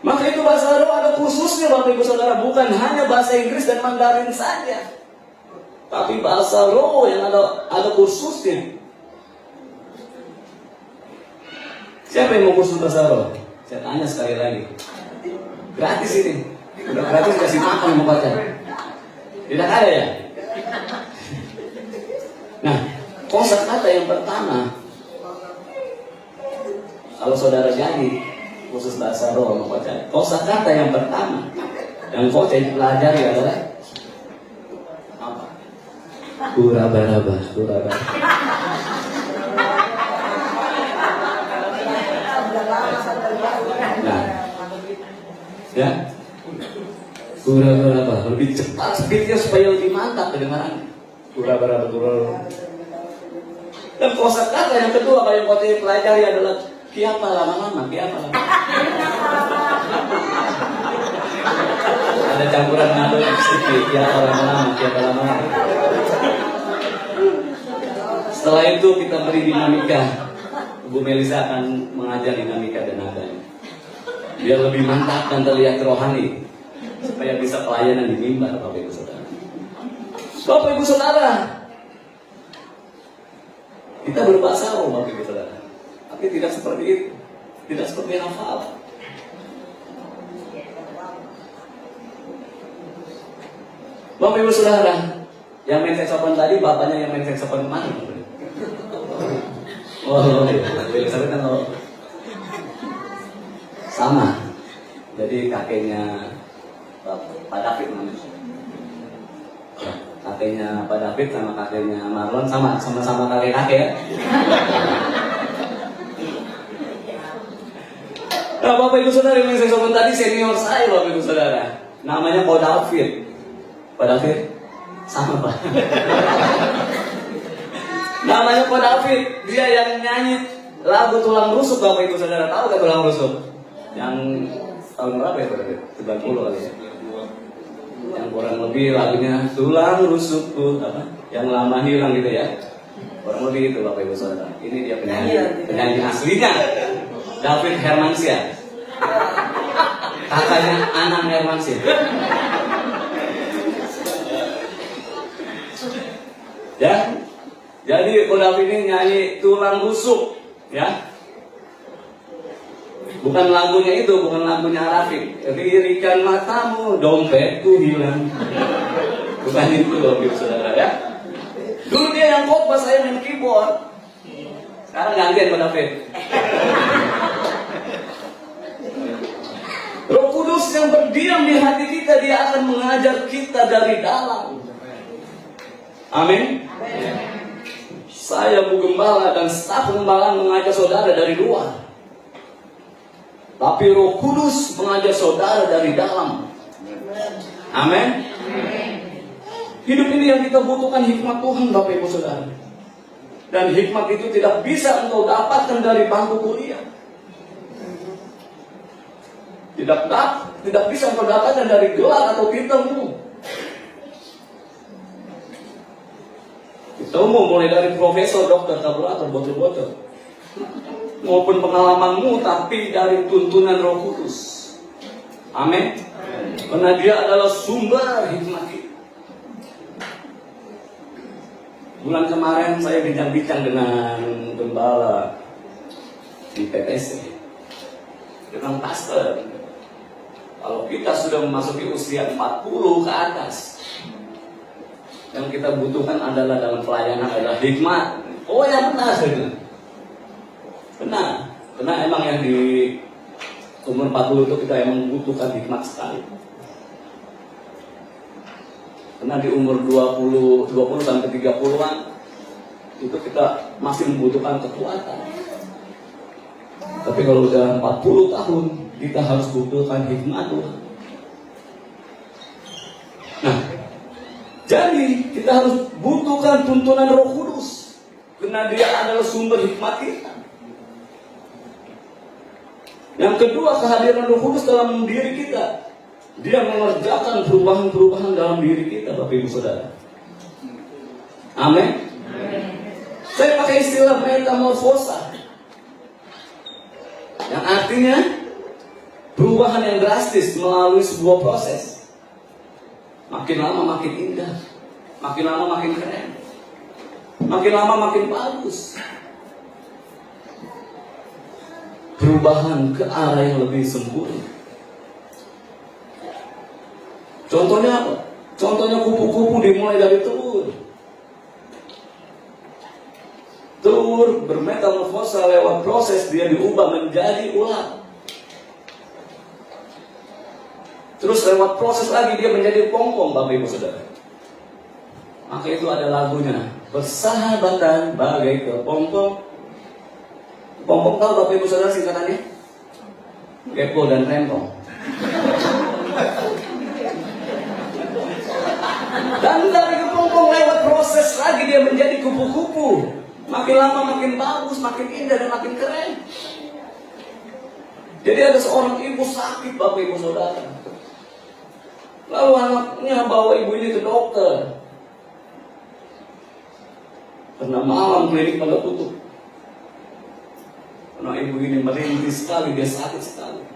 Maka itu bahasa roh ada khususnya Bapak Ibu Saudara. Bukan hanya bahasa Inggris dan Mandarin saja, tapi bahasa roh yang ada khususnya. Siapa yang mau khusus bahasa roh? Saya tanya sekali lagi. Gratis ini. Udah gratis kasih makan mau baca. Tidak ada ya? Nah, kosakata yang pertama, kalau saudara jadi khusus bahasa roh mau baca, kosakata yang pertama yang kau pelajari adalah apa? Kuraba-raba. Nah, ya, kuraba-raba lebih cepat speednya supaya lebih mantap kedengarannya. Kuraba-raba. Dan kosakata yang kedua kalau yang kau pelajari adalah kiapa lama-lama. Ada campuran nado yang sedikit, kiapa lama-lama. Setelah itu kita beri dinamika. Bu Melisa akan mengajar dinamika dan nadanya. Biar lebih mantap dan terlihat rohani, supaya bisa pelayanan di mimbar, Bapak Ibu Saudara. Bapak Ibu Saudara, kita berbahasa roh, Bapak Ibu Saudara, tapi tidak seperti itu, tidak seperti hafal. Bapak Ibu Saudara, yang main saxophone tadi, bapaknya yang main saxophone kemana? Oh, Elizabeth kan sama. Jadi kakeknya Pak David namanya. Kakeknya Pak David sama kakeknya Marlon sama-sama kakek-kakek ya. Nah, Bapak Ibu Saudara yang saya sebut tadi senior saya, Bapak Ibu Saudara. Namanya Pak David. Pak David sama Pak. Namanya Pak David, dia yang nyanyi lagu tulang rusuk Bapak Ibu Saudara, tahu gak tulang rusuk? Yang tahun berapa ya Bapak? 90 kali ya. Yang kurang lebih lagunya tulang rusukku apa? Yang lama hilang gitu ya. Kurang lebih itu Bapak Ibu Saudara. Ini dia penyanyi aslinya. David Hermansyah. Kakaknya Anang Hermansyah. Ya. Jadi Ko David ini nyanyi tulang rusuk, ya. Bukan lagunya itu, bukan lagunya Rafiq. Lirikan matamu, dompetku hilang. Bukan itu loh, Saudara ya. Dulu dia yang khotbah, saya main keyboard. Sekarang gantian Ko David. Roh Kudus yang berdiam di hati kita, dia akan mengajar kita dari dalam. Amin. Saya Bu Gembala dan staf pengembalaan mengajar saudara dari luar. Tapi Roh Kudus mengajar saudara dari dalam. Amin. Hidup ini yang kita butuhkan hikmat Tuhan Bapak Ibu Saudara. Dan hikmat itu tidak bisa engkau dapatkan dari bangku kuliah. Tidak bisa engkau dapatkan dari gelar atau titelmu. Temu mulai dari profesor, dokter, tabulator, botol-botol, maupun pengalamanmu, tapi dari tuntunan Roh Kudus. Amin. Karena dia adalah sumber hikmat kita. Bulan kemarin saya bincang-bincang dengan gembala di PPC, dengan pastor. Kalau kita sudah memasuki usia 40 ke atas, yang kita butuhkan adalah dalam pelayanan adalah hikmat. Oh ya benar, benar. Karena emang yang di umur 40 itu kita emang membutuhkan hikmat sekali. Karena di umur 20 sampai 30-an itu kita masih membutuhkan kekuatan. Tapi kalau udah 40 tahun kita harus butuhkan hikmat Tuhan. Nah, jadi kita harus butuhkan tuntunan Roh Kudus, karena dia adalah sumber hikmat kita. Yang kedua, kehadiran Roh Kudus dalam diri kita. Dia mengerjakan perubahan-perubahan dalam diri kita, Bapak Ibu Saudara. Amin. Saya pakai istilah metamorfosa, yang artinya perubahan yang drastis melalui sebuah proses. Makin lama makin indah, makin lama makin keren, makin lama makin bagus. Perubahan ke arah yang lebih sempurna. Contohnya apa? Contohnya kupu-kupu dimulai dari telur. Telur bermetamorfosa lewat proses, dia diubah menjadi ular. Terus lewat proses lagi dia menjadi pompong, Bapak Ibu Saudara. Maka itu ada lagunya, bersahabatan bagai kepompong. Pompong tahu Bapak Ibu Saudara singkatannya? Kepo dan rempong. Dan dari kepompong lewat proses lagi dia menjadi kupu-kupu. Makin lama makin bagus, makin indah dan makin keren. Jadi ada seorang ibu sakit Bapak Ibu Saudara. Lalu anaknya bawa ibu ini ke dokter. Karena malam klinik pada tutup. Karena ibu ini merintih sekali, dia sakit sekali.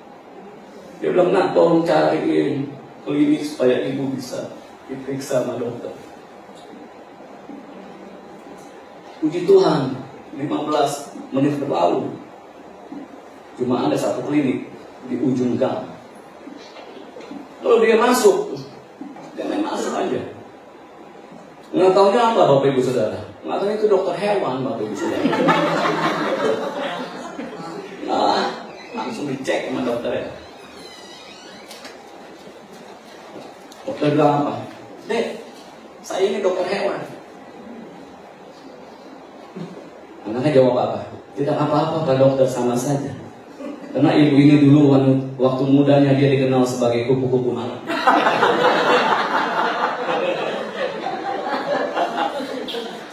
Dia bilang, nak tolong cariin klinik supaya ibu bisa diperiksa sama dokter. Puji Tuhan, 15 menit berlalu. Cuma ada satu klinik di ujung gang. Kalau dia masuk, dia main masuk aja. Nggak tahunya apa Bapak Ibu Saudara? Nggak tahunya itu dokter hewan Bapak Ibu Saudara. Nah, langsung dicek sama dokternya. Dokter bilang apa? Dek, saya ini dokter hewan. Anaknya jawab apa? Tidak apa-apa Pak Dokter, sama saja. Karena ibu ini dulu waktu mudanya dia dikenal sebagai kupu-kupu malam.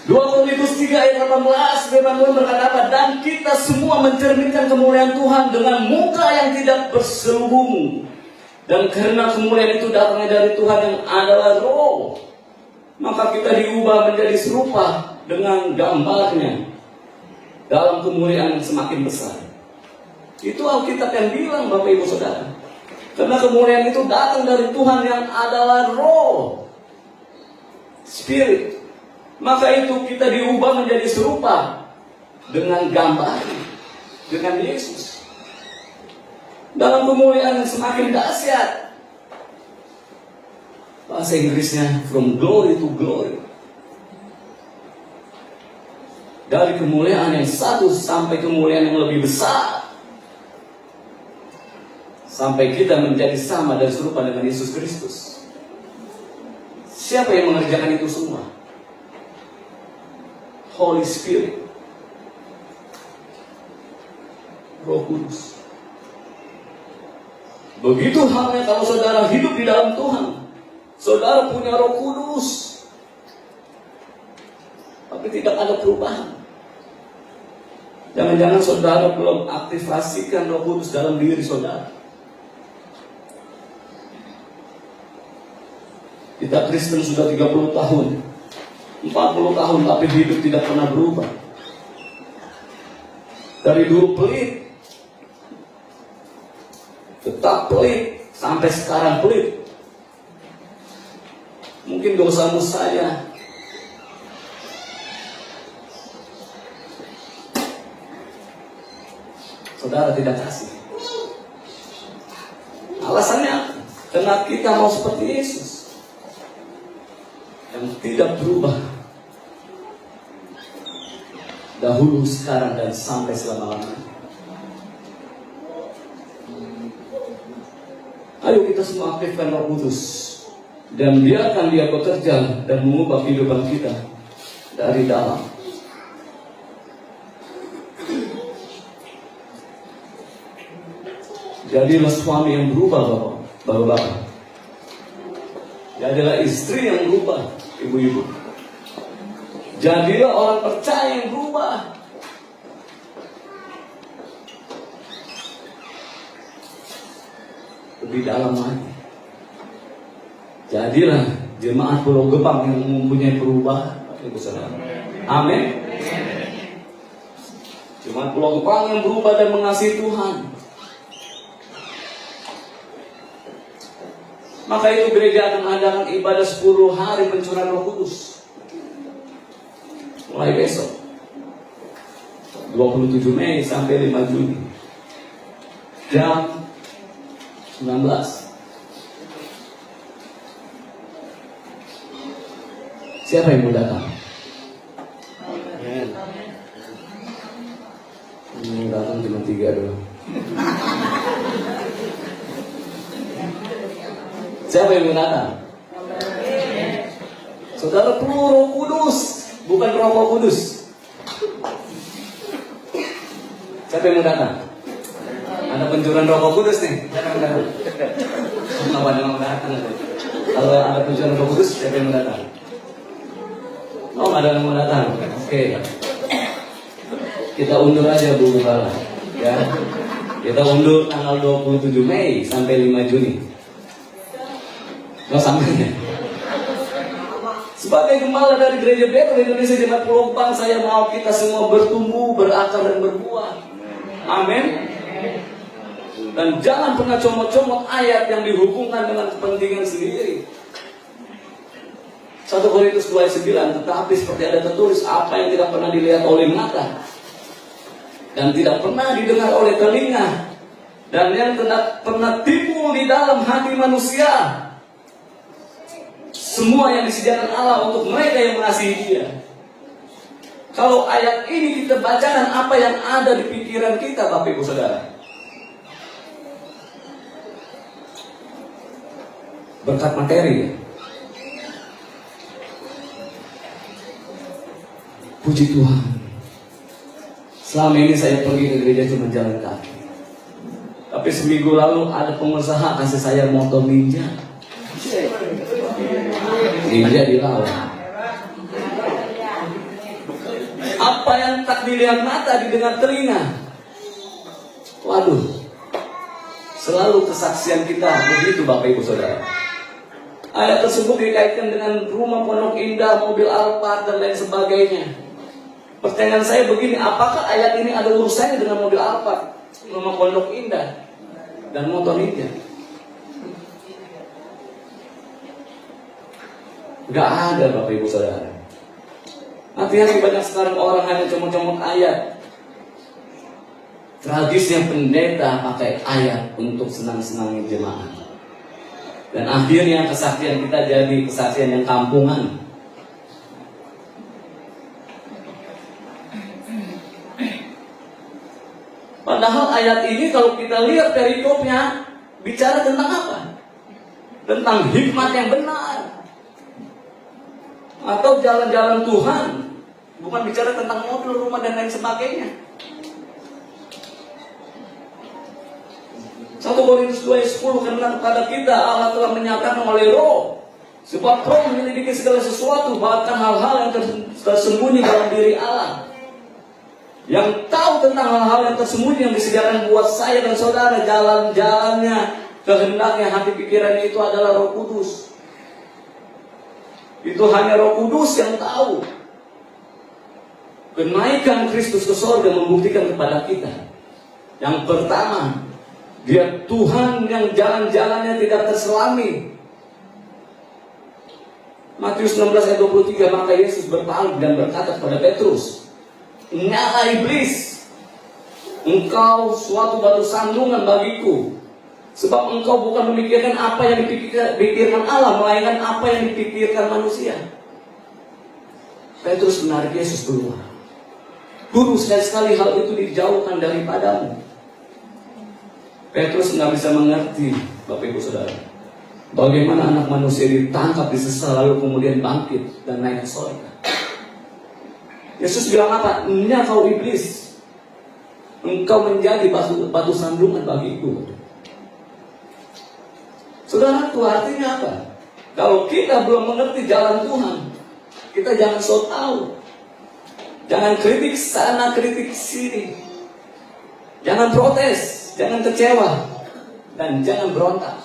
Dua Korintus 3 3 ayat 18 firman Tuhan berkata apa? Dan kita semua mencerminkan kemuliaan Tuhan dengan muka yang tidak berselubung. Dan karena kemuliaan itu datangnya dari Tuhan yang adalah Roh, maka kita diubah menjadi serupa dengan gambarnya dalam kemuliaan yang semakin besar. Itu Alkitab yang bilang, Bapak Ibu Saudara. Karena kemuliaan itu datang dari Tuhan yang adalah Roh, Spirit. Maka itu kita diubah menjadi serupa dengan gambar, dengan Yesus. Dalam kemuliaan yang semakin dahsyat. Bahasa Inggrisnya from glory to glory. Dari kemuliaan yang satu sampai kemuliaan yang lebih besar. Sampai kita menjadi sama dan serupa dengan Yesus Kristus. Siapa yang mengerjakan itu semua? Holy Spirit, Roh Kudus. Begitu halnya kalau saudara hidup di dalam Tuhan, saudara punya Roh Kudus, tapi tidak ada perubahan. Jangan-jangan saudara belum aktifasikan Roh Kudus dalam diri saudara. Kita Kristen sudah 30 tahun, 40 tahun, tapi hidup tidak pernah berubah. Dari dulu pelit, tetap pelit, sampai sekarang pelit. Mungkin dosamu saja. Saudara tidak kasih. Alasannya, karena kita mau seperti Yesus yang tidak berubah dahulu, sekarang, dan sampai selama-lamanya. Ayo kita semua aktifkan Roh Kudus dan biarkan Dia bekerja dan mengubah kehidupan kita dari dalam. Jadilah suami yang berubah, Bapak-bapak. Jadilah istri yang berubah, ibu-ibu. Jadilah orang percaya yang berubah. Lebih dalam lagi. Jadilah jemaat Pulau Gebang yang mempunyai perubahan. Amin. Jemaat Pulau Gebang yang berubah dan mengasihi Tuhan. Maka itu gereja akan mengadakan ibadah 10 hari pencurahan Roh Kudus. Mulai besok 27 Mei sampai 5 Juni jam 19. Siapa yang mau datang? Yang datang cuma 3 doang. Siapa yang mau datang? Saudara perlu Roh Kudus, bukan Roh Kudus. Siapa yang mau datang? Ada pencurian Roh Kudus nih. Siapa yang datang? Kenapa dia mau datang? Kalau ada pencurian Roh Kudus, siapa yang mau datang? Oh, ada yang mau datang. Oke. Kita undur aja Bu Gembala, ya. Kita undur tanggal 27 Mei sampai 5 Juni. Nggak sampai. Sebagai gembala dari Gereja Bethel Indonesia Jemaat Pulau Gebang, saya mau kita semua bertumbuh, berakar dan berbuah. Amin. Dan jangan pernah comot-comot ayat yang dihubungkan dengan kepentingan sendiri. 1 Korintus 2 ayat 9, tetapi seperti ada tertulis, apa yang tidak pernah dilihat oleh mata dan tidak pernah didengar oleh telinga dan yang tidak pernah timbul di dalam hati manusia, semua yang disediakan Allah untuk mereka yang mengasihi Dia. Kalau ayat ini kita bacakan apa yang ada di pikiran kita, Bapak Ibu Saudara. Berkat materi ya. Puji Tuhan. Selama ini saya pergi ke gereja cuma jalan kaki. Tapi seminggu lalu ada pengusaha kasih saya motor ninja. Ninja di laut. Apa yang tak dilihat mata didengar telinga. Waduh, selalu kesaksian kita begitu Bapak Ibu Saudara. Ayat tersebut dikaitkan dengan rumah Pondok Indah, mobil Alphard dan lain sebagainya. Pertanyaan saya begini, apakah ayat ini ada urusannya dengan mobil Alphard, rumah Pondok Indah, dan motor Ninja? Gak ada Bapak Ibu Saudara. Hati-hati, banyak sekarang orang hanya comot-comot ayat. Tragisnya pendeta pakai ayat untuk senang-senangin jemaat. Dan akhirnya kesaksian kita jadi kesaksian yang kampungan. Padahal ayat ini kalau kita lihat dari topnya bicara tentang apa? Tentang hikmat yang benar. Atau jalan-jalan Tuhan. Bukan bicara tentang mobil, rumah, dan lain sebagainya. 1 Korintus 2:10, karena kepada kita Allah telah menyatakan oleh Roh, sebab Roh menyelidiki segala sesuatu, bahkan hal-hal yang tersembunyi dalam diri Allah. Yang tahu tentang hal-hal yang tersembunyi yang disediakan buat saya dan saudara, jalan-jalannya, kehendaknya, hati pikirannya itu adalah Roh Kudus. Itu hanya Roh Kudus yang tahu. Kenaikan Kristus ke surga membuktikan kepada kita. Yang pertama, Dia Tuhan yang jalan-jalannya tidak terselami. Matius 16 ayat 23, maka Yesus berpaling dan berkata kepada Petrus, "Nyala iblis, engkau suatu batu sandungan bagiku, sebab engkau bukan memikirkan apa yang dipikirkan Allah, melainkan apa yang dipikirkan manusia." Petrus menarik Yesus keluar. Guru, sekali-sekali hal itu dijauhkan daripadamu. Petrus nggak bisa mengerti, Bapak Ibu Saudara, bagaimana anak manusia ditangkap, disesal, lalu kemudian bangkit dan naik ke surga. Yesus bilang apa? "Nya kau iblis, engkau menjadi batu sandungan bagiku." Saudara, itu artinya apa? Kalau kita belum mengerti jalan Tuhan, kita jangan so tahu. Jangan kritik sana, kritik sini. Jangan protes, jangan kecewa, dan jangan berontak.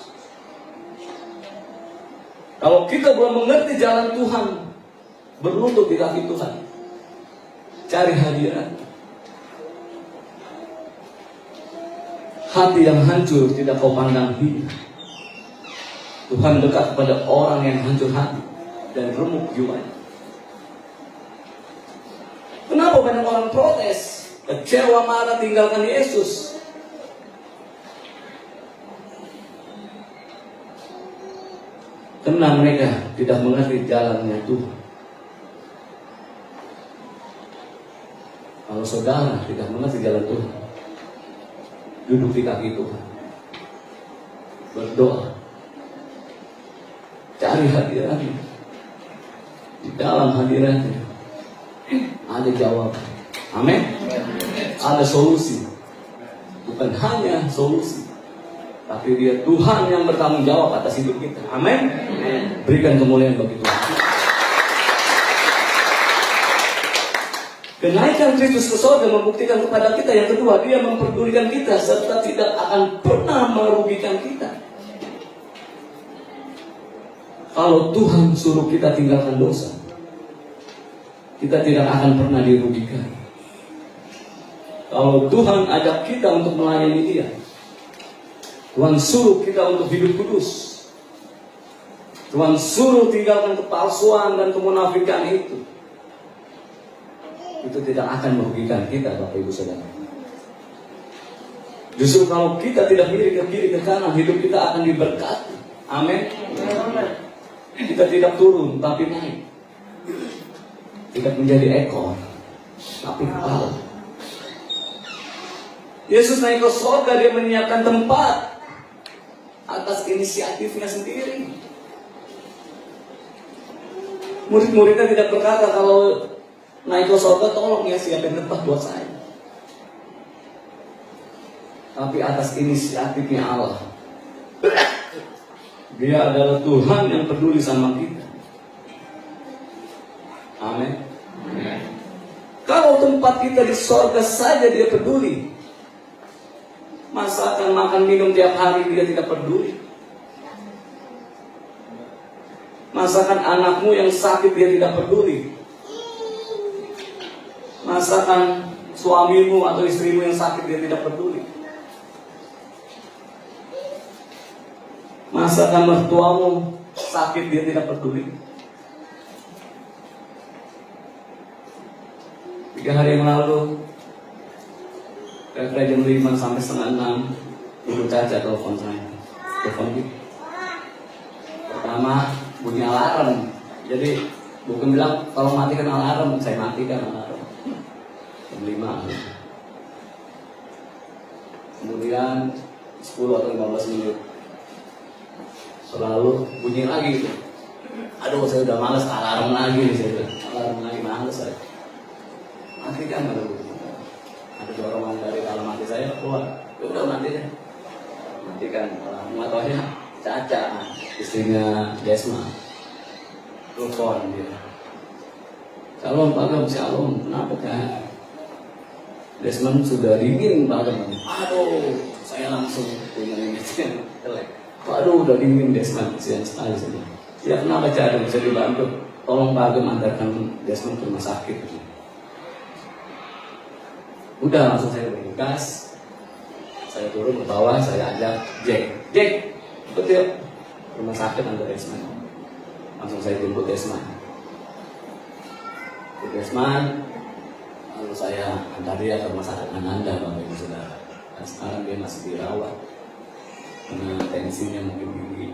Kalau kita belum mengerti jalan Tuhan, berlutut di kaki Tuhan, cari hadirat. Hati yang hancur tidak kau pandang hina. Tuhan dekat kepada orang yang hancur hati dan remuk jiwanya. Kenapa banyak orang protes, kecewa, marah, tinggalkan Yesus? Karena mereka tidak mengerti jalannya Tuhan. Kalau saudara tidak mengerti jalan Tuhan, duduk di kaki Tuhan, berdoa, cari hadiratnya. Di dalam hadiratnya ada jawaban. Amin. Ada solusi. Bukan hanya solusi, tapi Dia Tuhan yang bertanggung jawab atas hidup kita. Amin. Berikan kemuliaan bagi Tuhan. Kenaikan Kristus ke surga membuktikan kepada kita, yang kedua, Dia memperdulikan kita serta tidak akan pernah merugikan kita. Kalau Tuhan suruh kita tinggalkan dosa, kita tidak akan pernah dirugikan. Kalau Tuhan ajak kita untuk melayani Dia, Tuhan suruh kita untuk hidup kudus, Tuhan suruh tinggalkan kepalsuan dan kemunafikan itu tidak akan merugikan kita, Bapak Ibu Saudara. Justru kalau kita tidak miring ke kiri ke kanan, hidup kita akan diberkati. Amin. Kita tidak turun tapi naik. Tidak menjadi ekor tapi kepala. Yesus naik ke surga, Dia menyiapkan tempat atas inisiatifnya sendiri. Murid-muridnya tidak berkata, kalau naik ke surga tolong ya siapin tempat buat saya. Tapi atas inisiatifnya Allah. Dia adalah Tuhan yang peduli sama kita. Amin. Kalau tempat kita di sorga saja dia peduli, masakan makan minum tiap hari dia tidak peduli. Masakan anakmu yang sakit dia tidak peduli. Masakan suamimu atau istrimu yang sakit dia tidak peduli. Masakan mertuamu sakit dia tidak peduli. 3 hari yang lalu, kira-kira jam 5 sampai setengah 6, Ibu Caca telepon saya. Telepon gitu. Pertama bunyi alarm. Jadi bukan bilang tolong matikan alarm, saya matikan alarm. Jam 5. Kemudian 10 atau 15 menit selalu bunyi lagi gitu. Aduh, saya udah males alarm lagi nih, saya bilang. Alarm lagi males saya. Matikan ada dorongan dari dalam hati saya keluar. Udah mati deh. Matikan alarm. Matonya Caca, istrinya Desma. Telepon dia. Shalom Pak Gem, shalom. Kenapa kan? Desmond sudah dingin banget. Aduh, saya langsung punya image-nya jelek. Waduh, udah dingin Desmond, kesian sekali saja. Ya kenapa Cak, bisa dibantu? Tolong Pak Gem antarkan Desmond ke rumah sakit. Udah langsung saya bergegas. Saya turun ke bawah, saya ajak Jack, betul rumah sakit antar Desmond. Langsung saya jemput Desmond. Lalu saya antar dia ke rumah sakit Ananda, Bapak Ibu Saudara. Dan sekarang dia masih dirawat karena tensinya mungkin tinggi.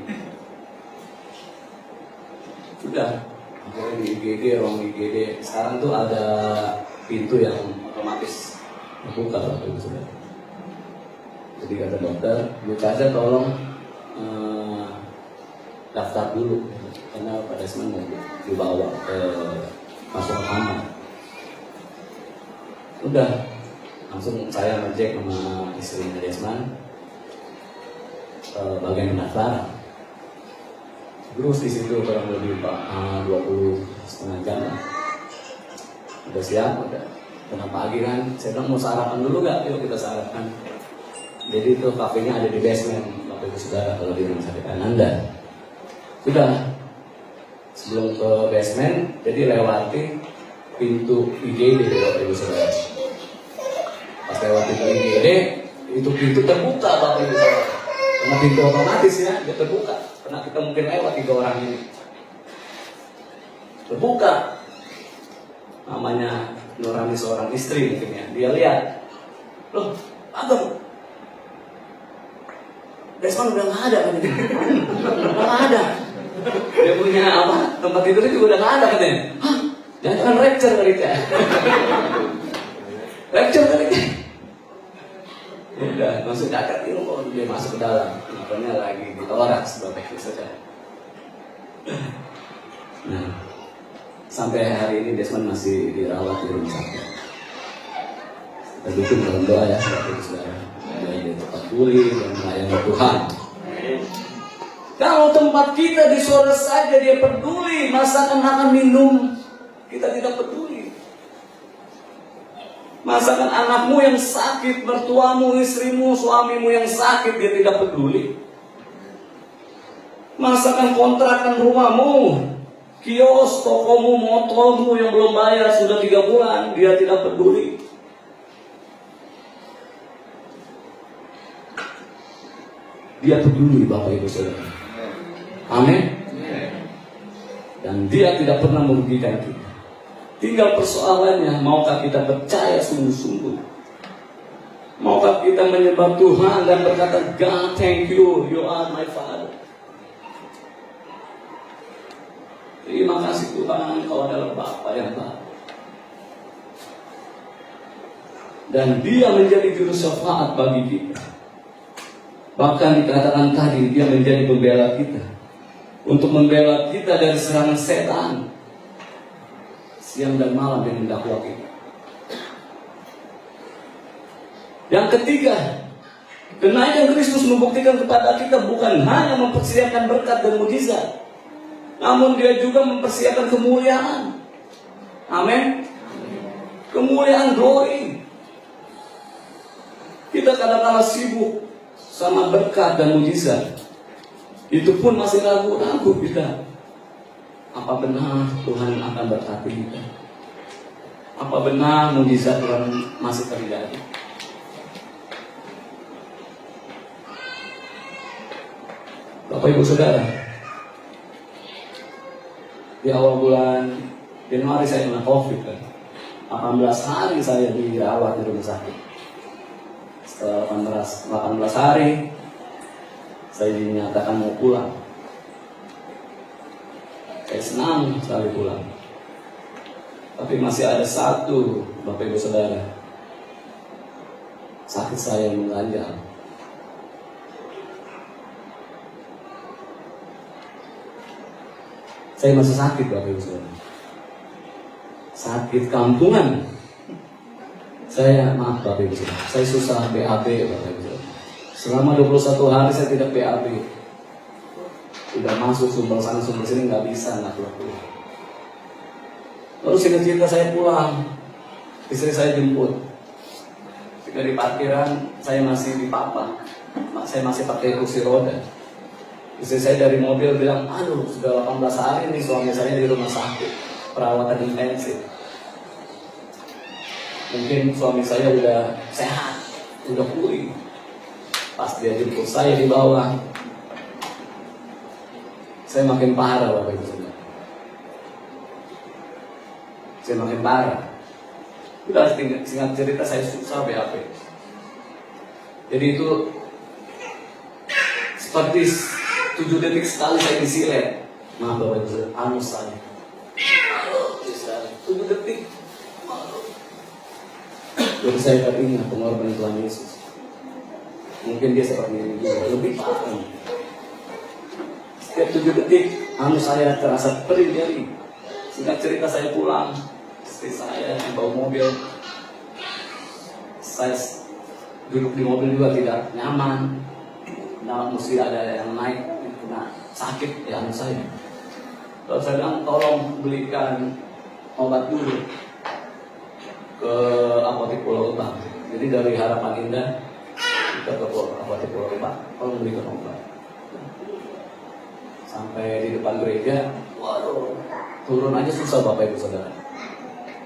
Sudah, akhirnya di IGD, ruang IGD. Sekarang tuh ada pintu yang otomatis terbuka, Bapak Ibu Saudara. Jadi kata dokter, Bu Caca tolong daftar dulu, karena Pak Desmond mau dibawa ke masuk ke kamar. Udah, langsung saya ngecek sama istrinya Desmond bagian pendaftaran. Terus di situ kurang lebih 20 setengah jam lah. Udah siap, udah tengah pagi kan. Saya bilang mau sarapan dulu gak? Yuk kita sarapan. Jadi itu kafenya ada di basement, Bapak Ibu Saudara, kalau di rumah sakit Ananda. Sudah, sebelum ke basement, jadi lewati pintu IGD, Bapak Ibu Saudara. Pas lewat pintu IGD, itu pintu terbuka, Bapak Ibu Saudara. Karena pintu otomatis ya, dia terbuka. Karena kita mungkin lewat 3 orang ini. Terbuka. Namanya Nurani seorang istri mungkin ya. Dia lihat, loh, Agam, Desmond udah nggak ada kan? Udah nggak ada. Dia punya apa? Tempat tidurnya juga udah nggak ada katanya. Hah? Jangan rapture kali ya? Rapture kali ya? Udah masuk dekat itu kok dia masuk ke dalam. Makanya lagi ditolak Bapak Ibu Saudara. Nah, sampai hari ini Desmond masih dirawat di rumah sakit. Kita dukung dalam doa ya, Bapak Ibu Saudara. Dia tetap pulih dan melayani Tuhan. Kalau tempat kita di sorga saja dia peduli, masakan makan minum kita tidak peduli. Masakan anakmu yang sakit, mertuamu, istrimu, suamimu yang sakit dia tidak peduli. Masakan kontrakan rumahmu, kios, tokomu, motormu yang belum bayar sudah 3 bulan dia tidak peduli. Dia peduli Bapak Ibu Saudara. Amin. Dan dia tidak pernah merugikan kita. Tinggal persoalannya, maukah kita percaya sungguh-sungguh? Maukah kita menyembah Tuhan dan berkata, God thank you, you are my Father. Terima kasih Tuhan, Kau adalah Bapa yang baik. Dan dia menjadi juru syafaat bagi kita. Bahkan dikatakan tadi dia menjadi pembela kita, untuk membela kita dari serangan setan siang dan malam yang mendakwa kita. Yang ketiga, kenaikan Kristus membuktikan kepada kita bukan hanya mempersiapkan berkat dan mujizat, namun dia juga mempersiapkan kemuliaan. Amin. kemuliaan glory. Kita kadang-kadang sibuk sama berkat dan mujizat. Itu pun masih ragu-ragu kita. Apa benar Tuhan akan berkati kita? Apa benar mujizat Tuhan masih terjadi? Bapak Ibu Saudara, di awal bulan Januari saya kena COVID kan. 18 hari saya dirawat di rumah sakit. Setelah 18 hari saya dinyatakan mau pulang. Saya senang sekali pulang. Tapi masih ada satu, Bapak Ibu Saudara, sakit saya yang mengganjal. Saya masih sakit, Bapak Ibu Saudara. Sakit kampungan. Saya, maaf Bapak Ibu Saudara, saya susah BAB, Bapak Ibu Saudara. Selama 21 hari saya tidak BAB. Udah masuk sumber sana sumber sini nggak bisa, nggak keluar. Lalu singkat cerita saya pulang, istri saya jemput. Dari parkiran saya masih di papa, saya masih pakai kursi roda. Istri saya dari mobil bilang, aduh sudah 18 hari nih suami saya di rumah sakit, perawatan intensif. Mungkin suami saya udah sehat, udah pulih. Pas dia jemput saya di bawah, saya makin parah Bapak Ibu Saudara. Saya makin parah. Udah singkat cerita saya susah BAP. Jadi itu seperti 7 detik sekali saya disilet. Maaf Bapak Ibu Saudara, anus saya. 7 detik. Jadi saya teringat pengorbanan Tuhan Yesus. Mungkin dia seperti ini juga, lebih parah. Setiap 7 detik, anus saya terasa perih nyeri. Singkat cerita saya pulang, istri saya yang bawa mobil. Saya duduk di mobil juga tidak nyaman. Nah, mesti ada yang naik, kena sakit ya anus saya. Lalu saya bilang, tolong belikan obat dulu ke apotek Pulau Gebang. Jadi dari Harapan Indah kita ke apotek Pulau Gebang, tolong belikan obat. Sampai di depan gereja, waduh, turun aja susah Bapak Ibu Saudara.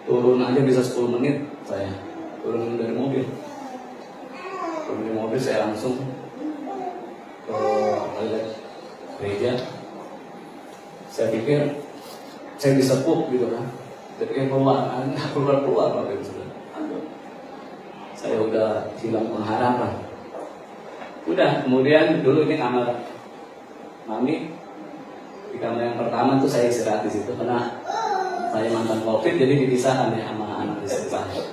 Turun aja bisa 10 menit saya turun dari mobil. Turun dari mobil saya langsung ke toilet gereja. Saya pikir saya bisa pup gitu kan. Saya pikir keluar Bapak Ibu Saudara. Saya udah hilang pengharapan. Udah, kemudian dulu ini kamar Mami. Di kamar yang pertama tuh saya istirahat di situ karena saya mantan COVID, jadi dipisahkan ya sama anak istri saya.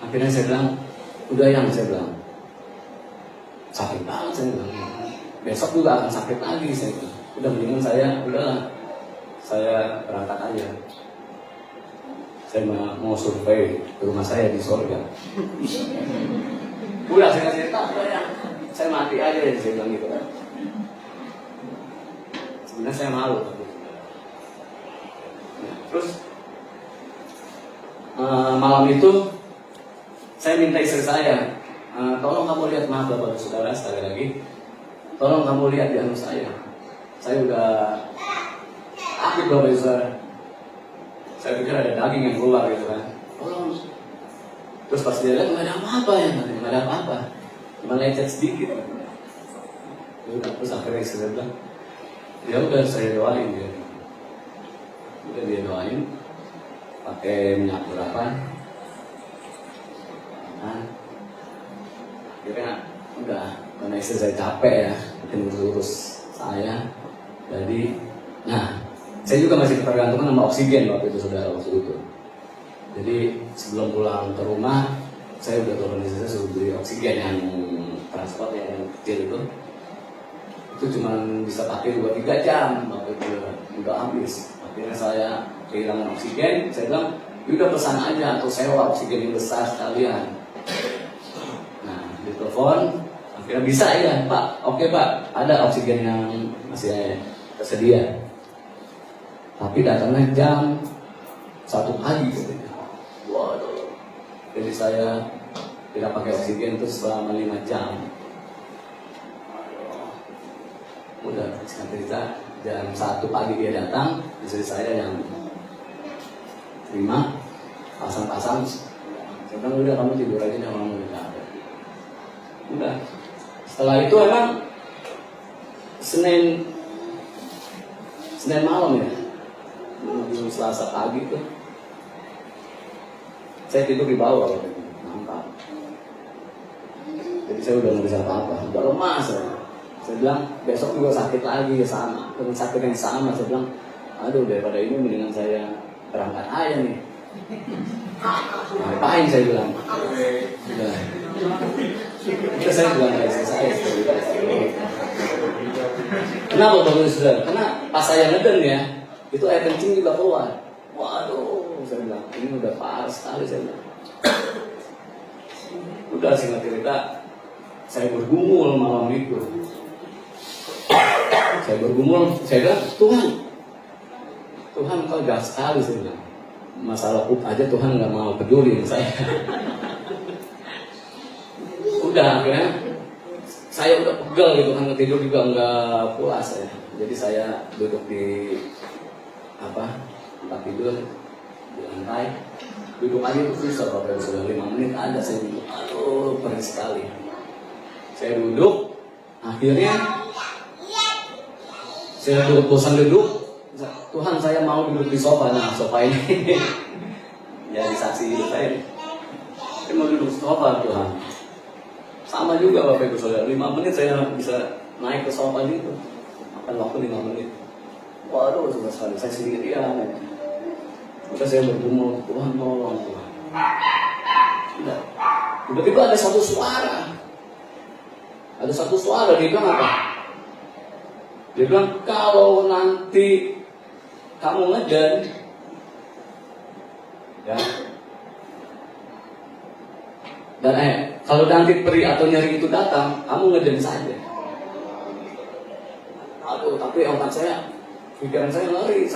Akhirnya saya bilang, udah yang saya bilang, sakit banget saya bilang. Besok juga akan sakit lagi saya bilang. Udah mendingan saya berangkat aja. Saya mau survei ke rumah saya di sorga. Udah saya kasih tahu ya, saya mati aja ya saya bilang gitu kan. Sebenarnya saya malu. Terus malam itu saya minta istri saya, tolong kamu lihat, maaf Bapak Saudara sekali lagi, tolong kamu lihat di anus saya. Saya udah aktif Bapak Saudara. Saya pikir ada daging yang keluar gitu kan. Tolong. Terus pas dia lihat nggak ada apa-apa ya, nggak ada apa-apa, cuma lecet sedikit. Udah, terus akhirnya saya bilang, ya udah saya doain dia. Udah dia doain, pakai minyak berapa? Nah, akhirnya udah, karena istri saya capek ya, mungkin urus saya. Jadi, nah, saya juga masih tergantung sama oksigen waktu itu Saudara waktu itu. Jadi sebelum pulang ke rumah, saya udah turun di sana suruh beli oksigen yang transport yang kecil itu. Itu cuma bisa pakai 2-3 jam, waktu itu udah habis. Akhirnya saya kehilangan oksigen, saya bilang, udah pesan aja atau sewa oksigen yang besar sekalian. Nah, ditelepon, akhirnya bisa ya Pak, oke Pak, ada oksigen yang masih tersedia. Tapi datangnya jam 1 pagi. Waduh. Jadi saya tidak pakai oksigen itu selama 5 jam. Udah singkat cerita, jam 1 pagi dia datang, istri saya yang terima, pasang-pasang. Saya bilang udah kamu tidur aja, jangan ngomong apa. Udah. Setelah itu emang Senin malam ya, menuju Selasa pagi tuh, saya tidur di bawah, nampak. Jadi saya udah nggak bisa apa-apa, udah lemas. Saya bilang besok juga sakit lagi sama, dengan sakit yang sama. Saya bilang, aduh daripada ini mendingan saya berangkat aja nih. Ngapain saya bilang? Udah. Itu saya bilang dari saya. Kenapa Bapak Saudara? Karena pas saya ngeden ya, itu air kencing juga keluar. Waduh, saya bilang ini udah parah sekali saya bilang. Udah singkat cerita, saya bergumul malam itu. Saya bergumul, saya bilang Tuhan kau jahat sekali saya bilang. Masalah pup aja Tuhan nggak mau peduli sama saya. Udah akhirnya saya udah pegel gitu kan, tidur juga nggak puas ya. Jadi saya duduk di tempat tidur di lantai, duduk aja itu susah kalau sudah 5 menit ada saya duduk, aduh perih sekali. Saya duduk, akhirnya saya duduk bosan duduk. Tuhan saya mau duduk di sofa, nah sofa ini jadi saksi hidup saya. Saya mau duduk di sofa Tuhan. Sama juga Bapak Ibu Saudara, 5 menit saya bisa naik ke sofa itu. Makan waktu 5 menit. Waduh, sudah sekali saya sendirian. Udah saya bergumul, Tuhan tolong Tuhan. Udah. Tiba-tiba ada satu suara. Ada satu suara, dia bilang apa? Dia bilang, kalau nanti kamu ngeden, ya, dan kalau nanti perih atau nyeri itu datang, kamu ngeden saja. Aduh, tapi otak saya, pikiran saya ngeri,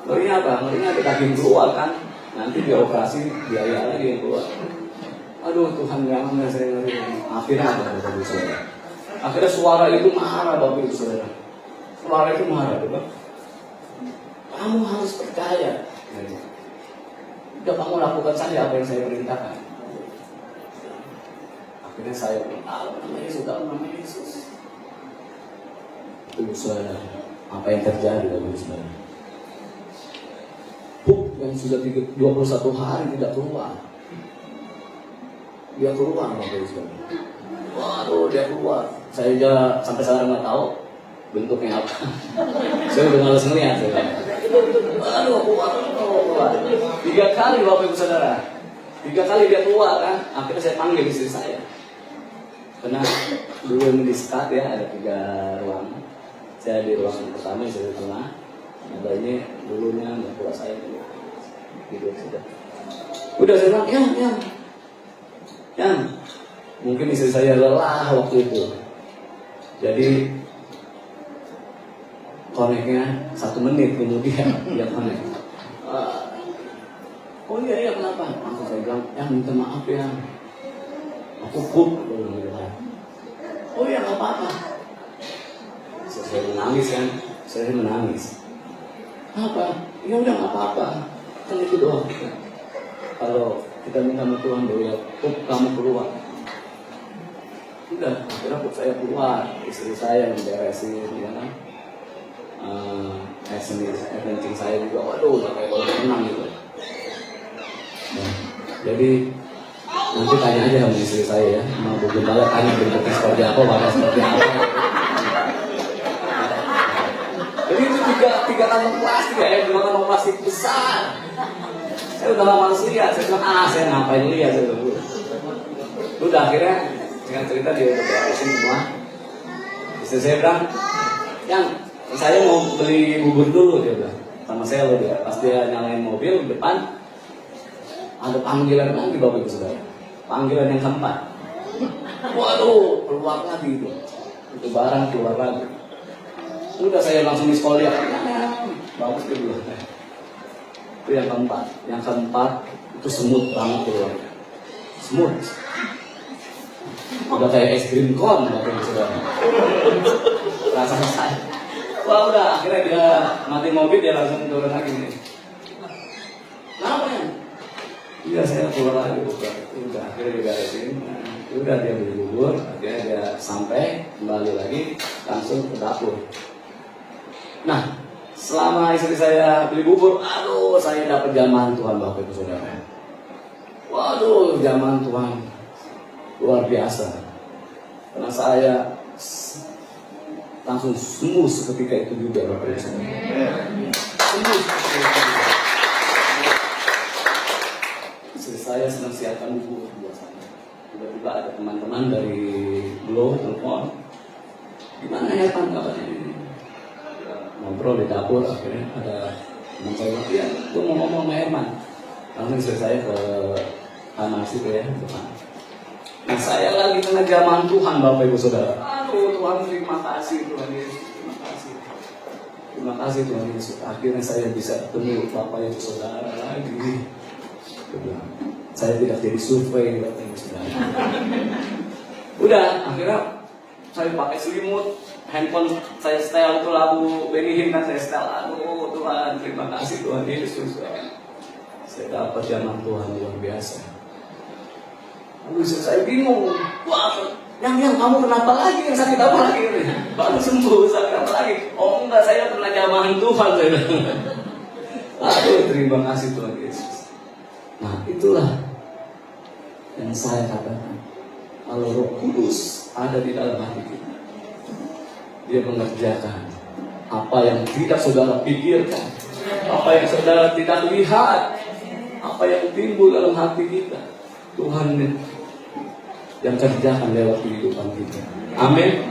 ngerinya apa? Ngerinya ada daging keluar kan, nanti di operasi biaya lagi yang keluar. Aduh Tuhan, jangan saya ngeri. Akhirnya apa Bapak Ibu Saudara? Akhirnya suara itu marah Bapak Ibu Saudara. Suara itu marah, Bapak. Kamu harus percaya. Udah kamu lakukan saja apa yang saya perintahkan. Akhirnya saya beritahu nama Yesus, nama Yesus. Ibu Saudara, apa yang terjadi Bapak Ibu Saudara? Pup yang sudah 21 hari tidak keluar. Dia keluar Bapak Ibu Saudara. Waduh, dia keluar. Saya juga sampai sekarang nggak tahu bentuknya apa. Saya udah males ngeliat. Aduh, keluar. 3 kali Bapak Ibu Saudara. 3 kali dia keluar kan. Akhirnya saya panggil istri saya. Karena dulu yang di-sekat ya, ada 3 ruangan. Saya di ruangan pertama, saya di tengah. Ada ini dulunya mertua saya tidur sudah. Udah saya bilang, yang mungkin istri saya lelah waktu itu. Jadi koneknya 1 menit kemudian dia konek. Oh iya kenapa? Langsung saya bilang, minta maaf ya. Aku pup. Oh iya nggak apa-apa. Saya menangis kan, saya menangis. Apa? Ya udah nggak apa-apa. Kan itu doang. Kalau kita minta sama Tuhan doa, pup kamu keluar. Udah, akhirnya pup saya keluar. Istri saya yang beresin, ya kan. Air kencing saya juga, waduh, udah kayak orang tenang gitu. Nah, jadi nanti tanya aja sama istri saya ya, mau Bu Gembala tanya bentuknya seperti apa, warna seperti apa. Jadi itu 3 kantong plastik ya, 2 kantong plastik besar. Saya udah lama lihat, saya bilang saya ngapain lihat saya dulu. Udah akhirnya dengan cerita dia udah beresin semua. Istri saya bilang, saya mau beli bubur dulu dia bilang. Sama saya loh dia, pas dia nyalain mobil depan, ada panggilan lagi Bapak Ibu Saudara. Panggilan yang keempat. Waduh, keluar lagi itu. Itu barang keluar lagi. Udah saya langsung di sekolah dia. Bagus dia bilang. Itu yang keempat. Yang keempat itu semut banget keluarnya. Semut. Udah kayak es krim kon Bapak Ibu Saudara. Rasa saya. Wah udah akhirnya dia mati mobil dia langsung turun lagi nih. Kenapa ya? Iya saya keluar lagi bukan. Udah akhirnya diberesin. Udah dia beli bubur. Akhirnya dia sampai kembali lagi langsung ke dapur. Nah selama istri saya beli bubur, aduh saya dapat jamahan Tuhan Bapak Ibu Saudara. Waduh jamahan Tuhan luar biasa. Karena saya langsung sembuh seketika itu juga Bapak Ibu Saudara. Sembuh seketika itu. Istri saya sedang siapkan bubur biasanya. Tiba-tiba ada teman-teman dari Glow telepon. Gimana ya Pan kabarnya ini? Ngobrol di dapur, akhirnya ada teman saya bilang, iya, gue mau ngomong sama Herman. Langsung istri saya ke kanan situ ya, depan. Nah saya lagi kena jamahan Tuhan Bapak Ibu Saudara. Aduh Tuhan terima kasih Tuhan Yesus, terima kasih. Terima kasih Tuhan Yesus. Akhirnya saya bisa ketemu Bapak Ibu Saudara lagi. Saya tidak jadi survei Bapak Ibu Saudara. Udah, akhirnya saya pakai selimut, handphone saya setel itu lagu Benny Hinn kan saya setel. Aduh Tuhan, terima kasih Tuhan Yesus. Saya dapat jamahan Tuhan luar biasa. Lalu saya bingung, wah, yang kamu kenapa lagi, yang sakit apa lagi? Baru sembuh, sakit apa lagi? Oh enggak, saya pernah jamahan Tuhan. Aduh, terima kasih Tuhan Yesus. Nah, itulah yang saya katakan. Kalau Roh Kudus ada di dalam hati kita, Dia mengerjakan apa yang tidak saudara pikirkan, apa yang saudara tidak lihat, apa yang timbul dalam hati kita. Tuhan yang kerjakan lewat kehidupan kita. Amin.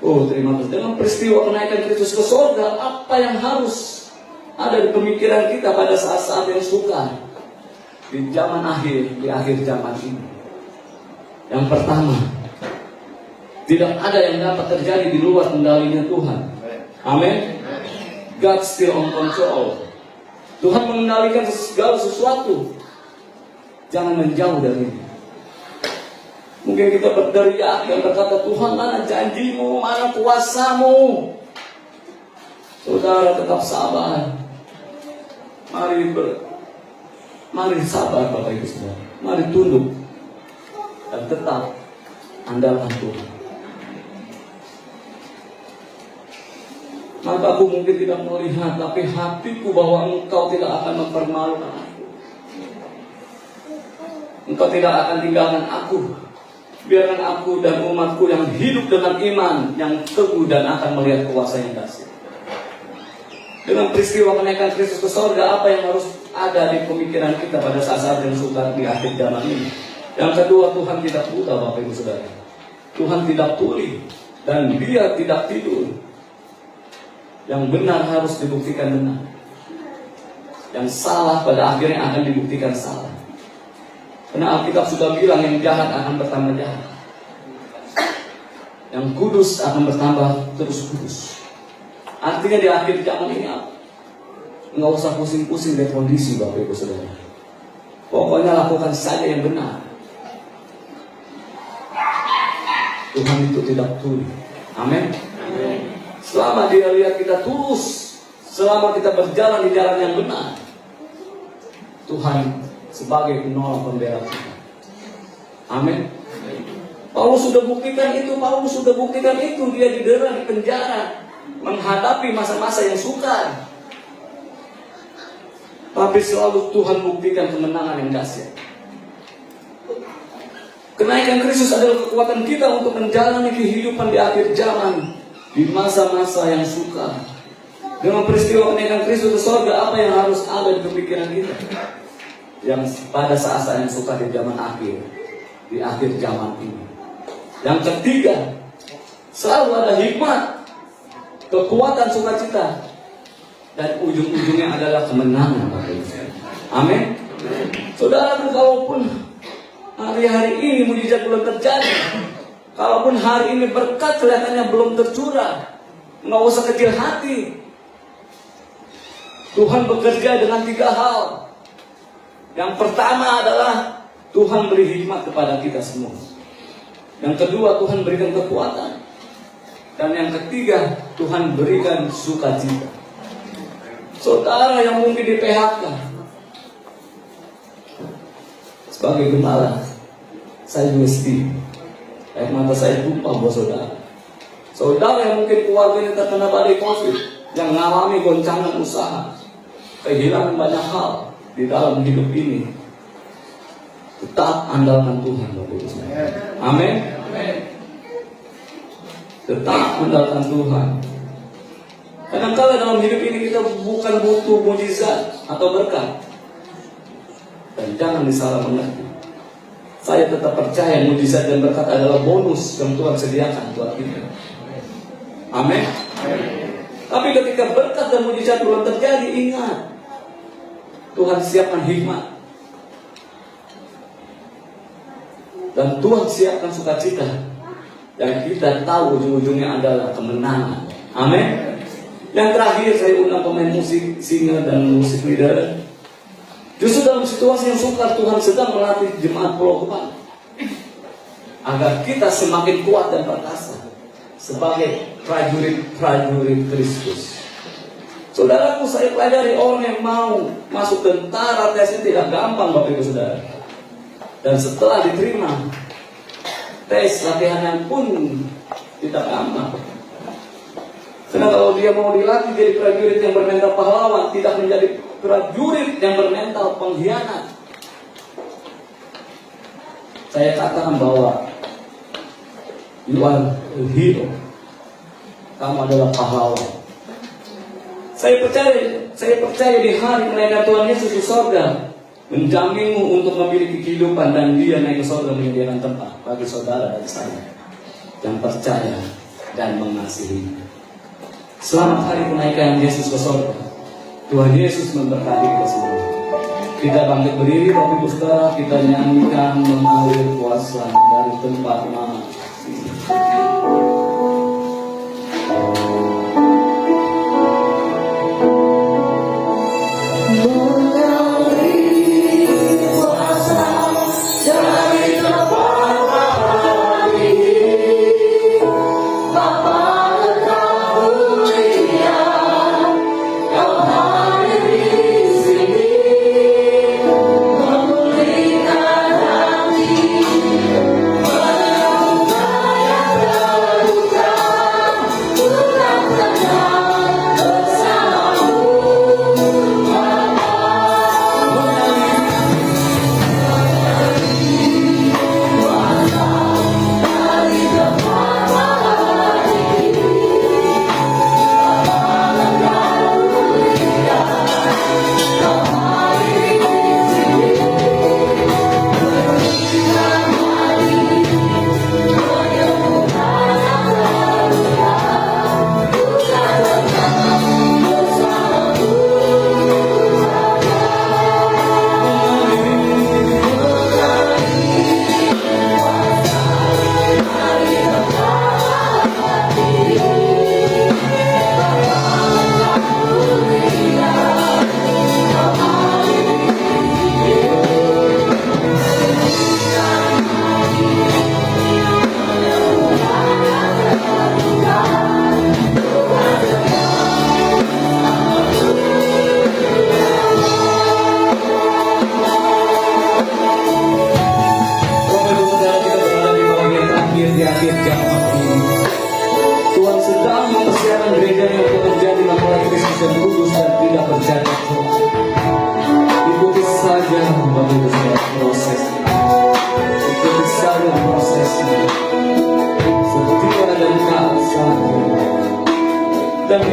Oh terima kasih. Dengan peristiwa kenaikan Kristus ke surga, apa yang harus ada di pemikiran kita pada saat-saat yang sukar di zaman akhir, di akhir zaman ini. Yang pertama, tidak ada yang dapat terjadi di luar kendalinya Tuhan. Amin. God still on control. Tuhan mengendalikan segala sesuatu. Jangan menjauh dari ini. Mungkin kita berteriak dan berkata, Tuhan mana janjimu, mana kuasamu. Saudara tetap sabar. Mari sabar Bapak Ibu Saudara. Mari tunduk dan tetap andalkan Tuhan. Maka aku mungkin tidak melihat, tapi hatiku bahwa Engkau tidak akan mempermalukan aku. Engkau tidak akan tinggalkan aku. Biarkan aku dan umatku yang hidup dengan iman yang teguh dan akan melihat kuasa yang dahsyat. Dengan peristiwa kenaikan Kristus ke surga, apa yang harus ada di pemikiran kita pada saat-saat yang sukar di akhir zaman ini? Yang kedua, Tuhan tidak buta Bapak Ibu Saudara. Tuhan tidak tuli dan Dia tidak tidur. Yang benar harus dibuktikan benar. Yang salah pada akhirnya akan dibuktikan salah. Karena Alkitab sudah bilang yang jahat akan bertambah jahat. Yang kudus akan bertambah terus kudus. Artinya di akhir zaman ini apa? Nggak usah pusing-pusing dari kondisi Bapak Ibu Saudara. Pokoknya lakukan saja yang benar. Tuhan itu tidak tuli. Amin. Selama Dia lihat kita tulus, selama kita berjalan di jalan yang benar, Tuhan sebagai penolong pembela kita. Amin. Paulus sudah buktikan itu, dia didera di penjara, menghadapi masa-masa yang sukar. Tapi selalu Tuhan buktikan kemenangan yang dahsyat. Kenaikan Kristus adalah kekuatan kita untuk menjalani kehidupan di akhir zaman, di masa-masa yang sukar. Dengan peristiwa kenaikan Kristus ke surga, apa yang harus ada di pemikiran kita? Yang pada saat-saat yang sukar di zaman akhir, di akhir zaman ini. Yang ketiga, selalu ada hikmat, kekuatan sukacita, dan ujung-ujungnya adalah kemenangan. Amin. Saudara, kalaupun hari-hari ini mujizat belum terjadi, kalaupun hari ini berkat kelihatannya belum tercurah, nggak usah kecil hati. Tuhan bekerja dengan 3 hal. Yang pertama adalah Tuhan beri hikmat kepada kita semua. Yang kedua, Tuhan berikan kekuatan. Dan yang ketiga, Tuhan berikan sukacita. Saudara yang mungkin di PHK, sebagai gembala, saya mesti air mata saya tumpah buat saudara. Saudara yang mungkin keluarganya terkena badai COVID, yang mengalami goncangan usaha, kehilangan banyak hal di dalam hidup ini, tetap andalkan Tuhan, Bapak Ibu sekalian. Amin. Tetap andalkan Tuhan. Kadang-kadang dalam hidup ini kita bukan butuh mujizat atau berkat. Dan jangan disalah mengerti. Saya tetap percaya mujizat dan berkat adalah bonus yang Tuhan sediakan buat kita. Amin. Tapi ketika berkat dan mujizat belum terjadi, ingat, Tuhan siapkan hikmat. Dan Tuhan siapkan sukacita. Yang kita tahu ujung-ujungnya adalah kemenangan. Amin. Yang terakhir, saya undang pemain musik, singer dan musik leader. Justru dalam situasi yang sukar, Tuhan sedang melatih jemaat Pulau Gebang agar kita semakin kuat dan perkasa sebagai prajurit-prajurit Kristus. Saudaraku, saya pelajari orang yang mau masuk tentara, tesnya tidak gampang, Bapak Ibu Saudara. Dan setelah diterima, tes latihannya pun tidak gampang. Karena kalau dia mau dilatih jadi prajurit yang bermental pahlawan, tidak menjadi prajurit yang bermental pengkhianat. Saya katakan bahwa you are a hero. Kamu adalah pahlawan. Saya percaya di hari menaikkan Tuhan Yesus ke sorga, menjaminmu untuk memiliki kehidupan, dan Dia naik ke sorga menyediakan tempat bagi saudara dan saya yang percaya dan mengasihi. Selamat hari kenaikan Yesus ke sorga. Tuhan Yesus memberkati kita semua. Kita bangkit berdiri, Bapak Ibu Saudara, kita nyanyikan mengalir kuasa dari tempat mana. Dan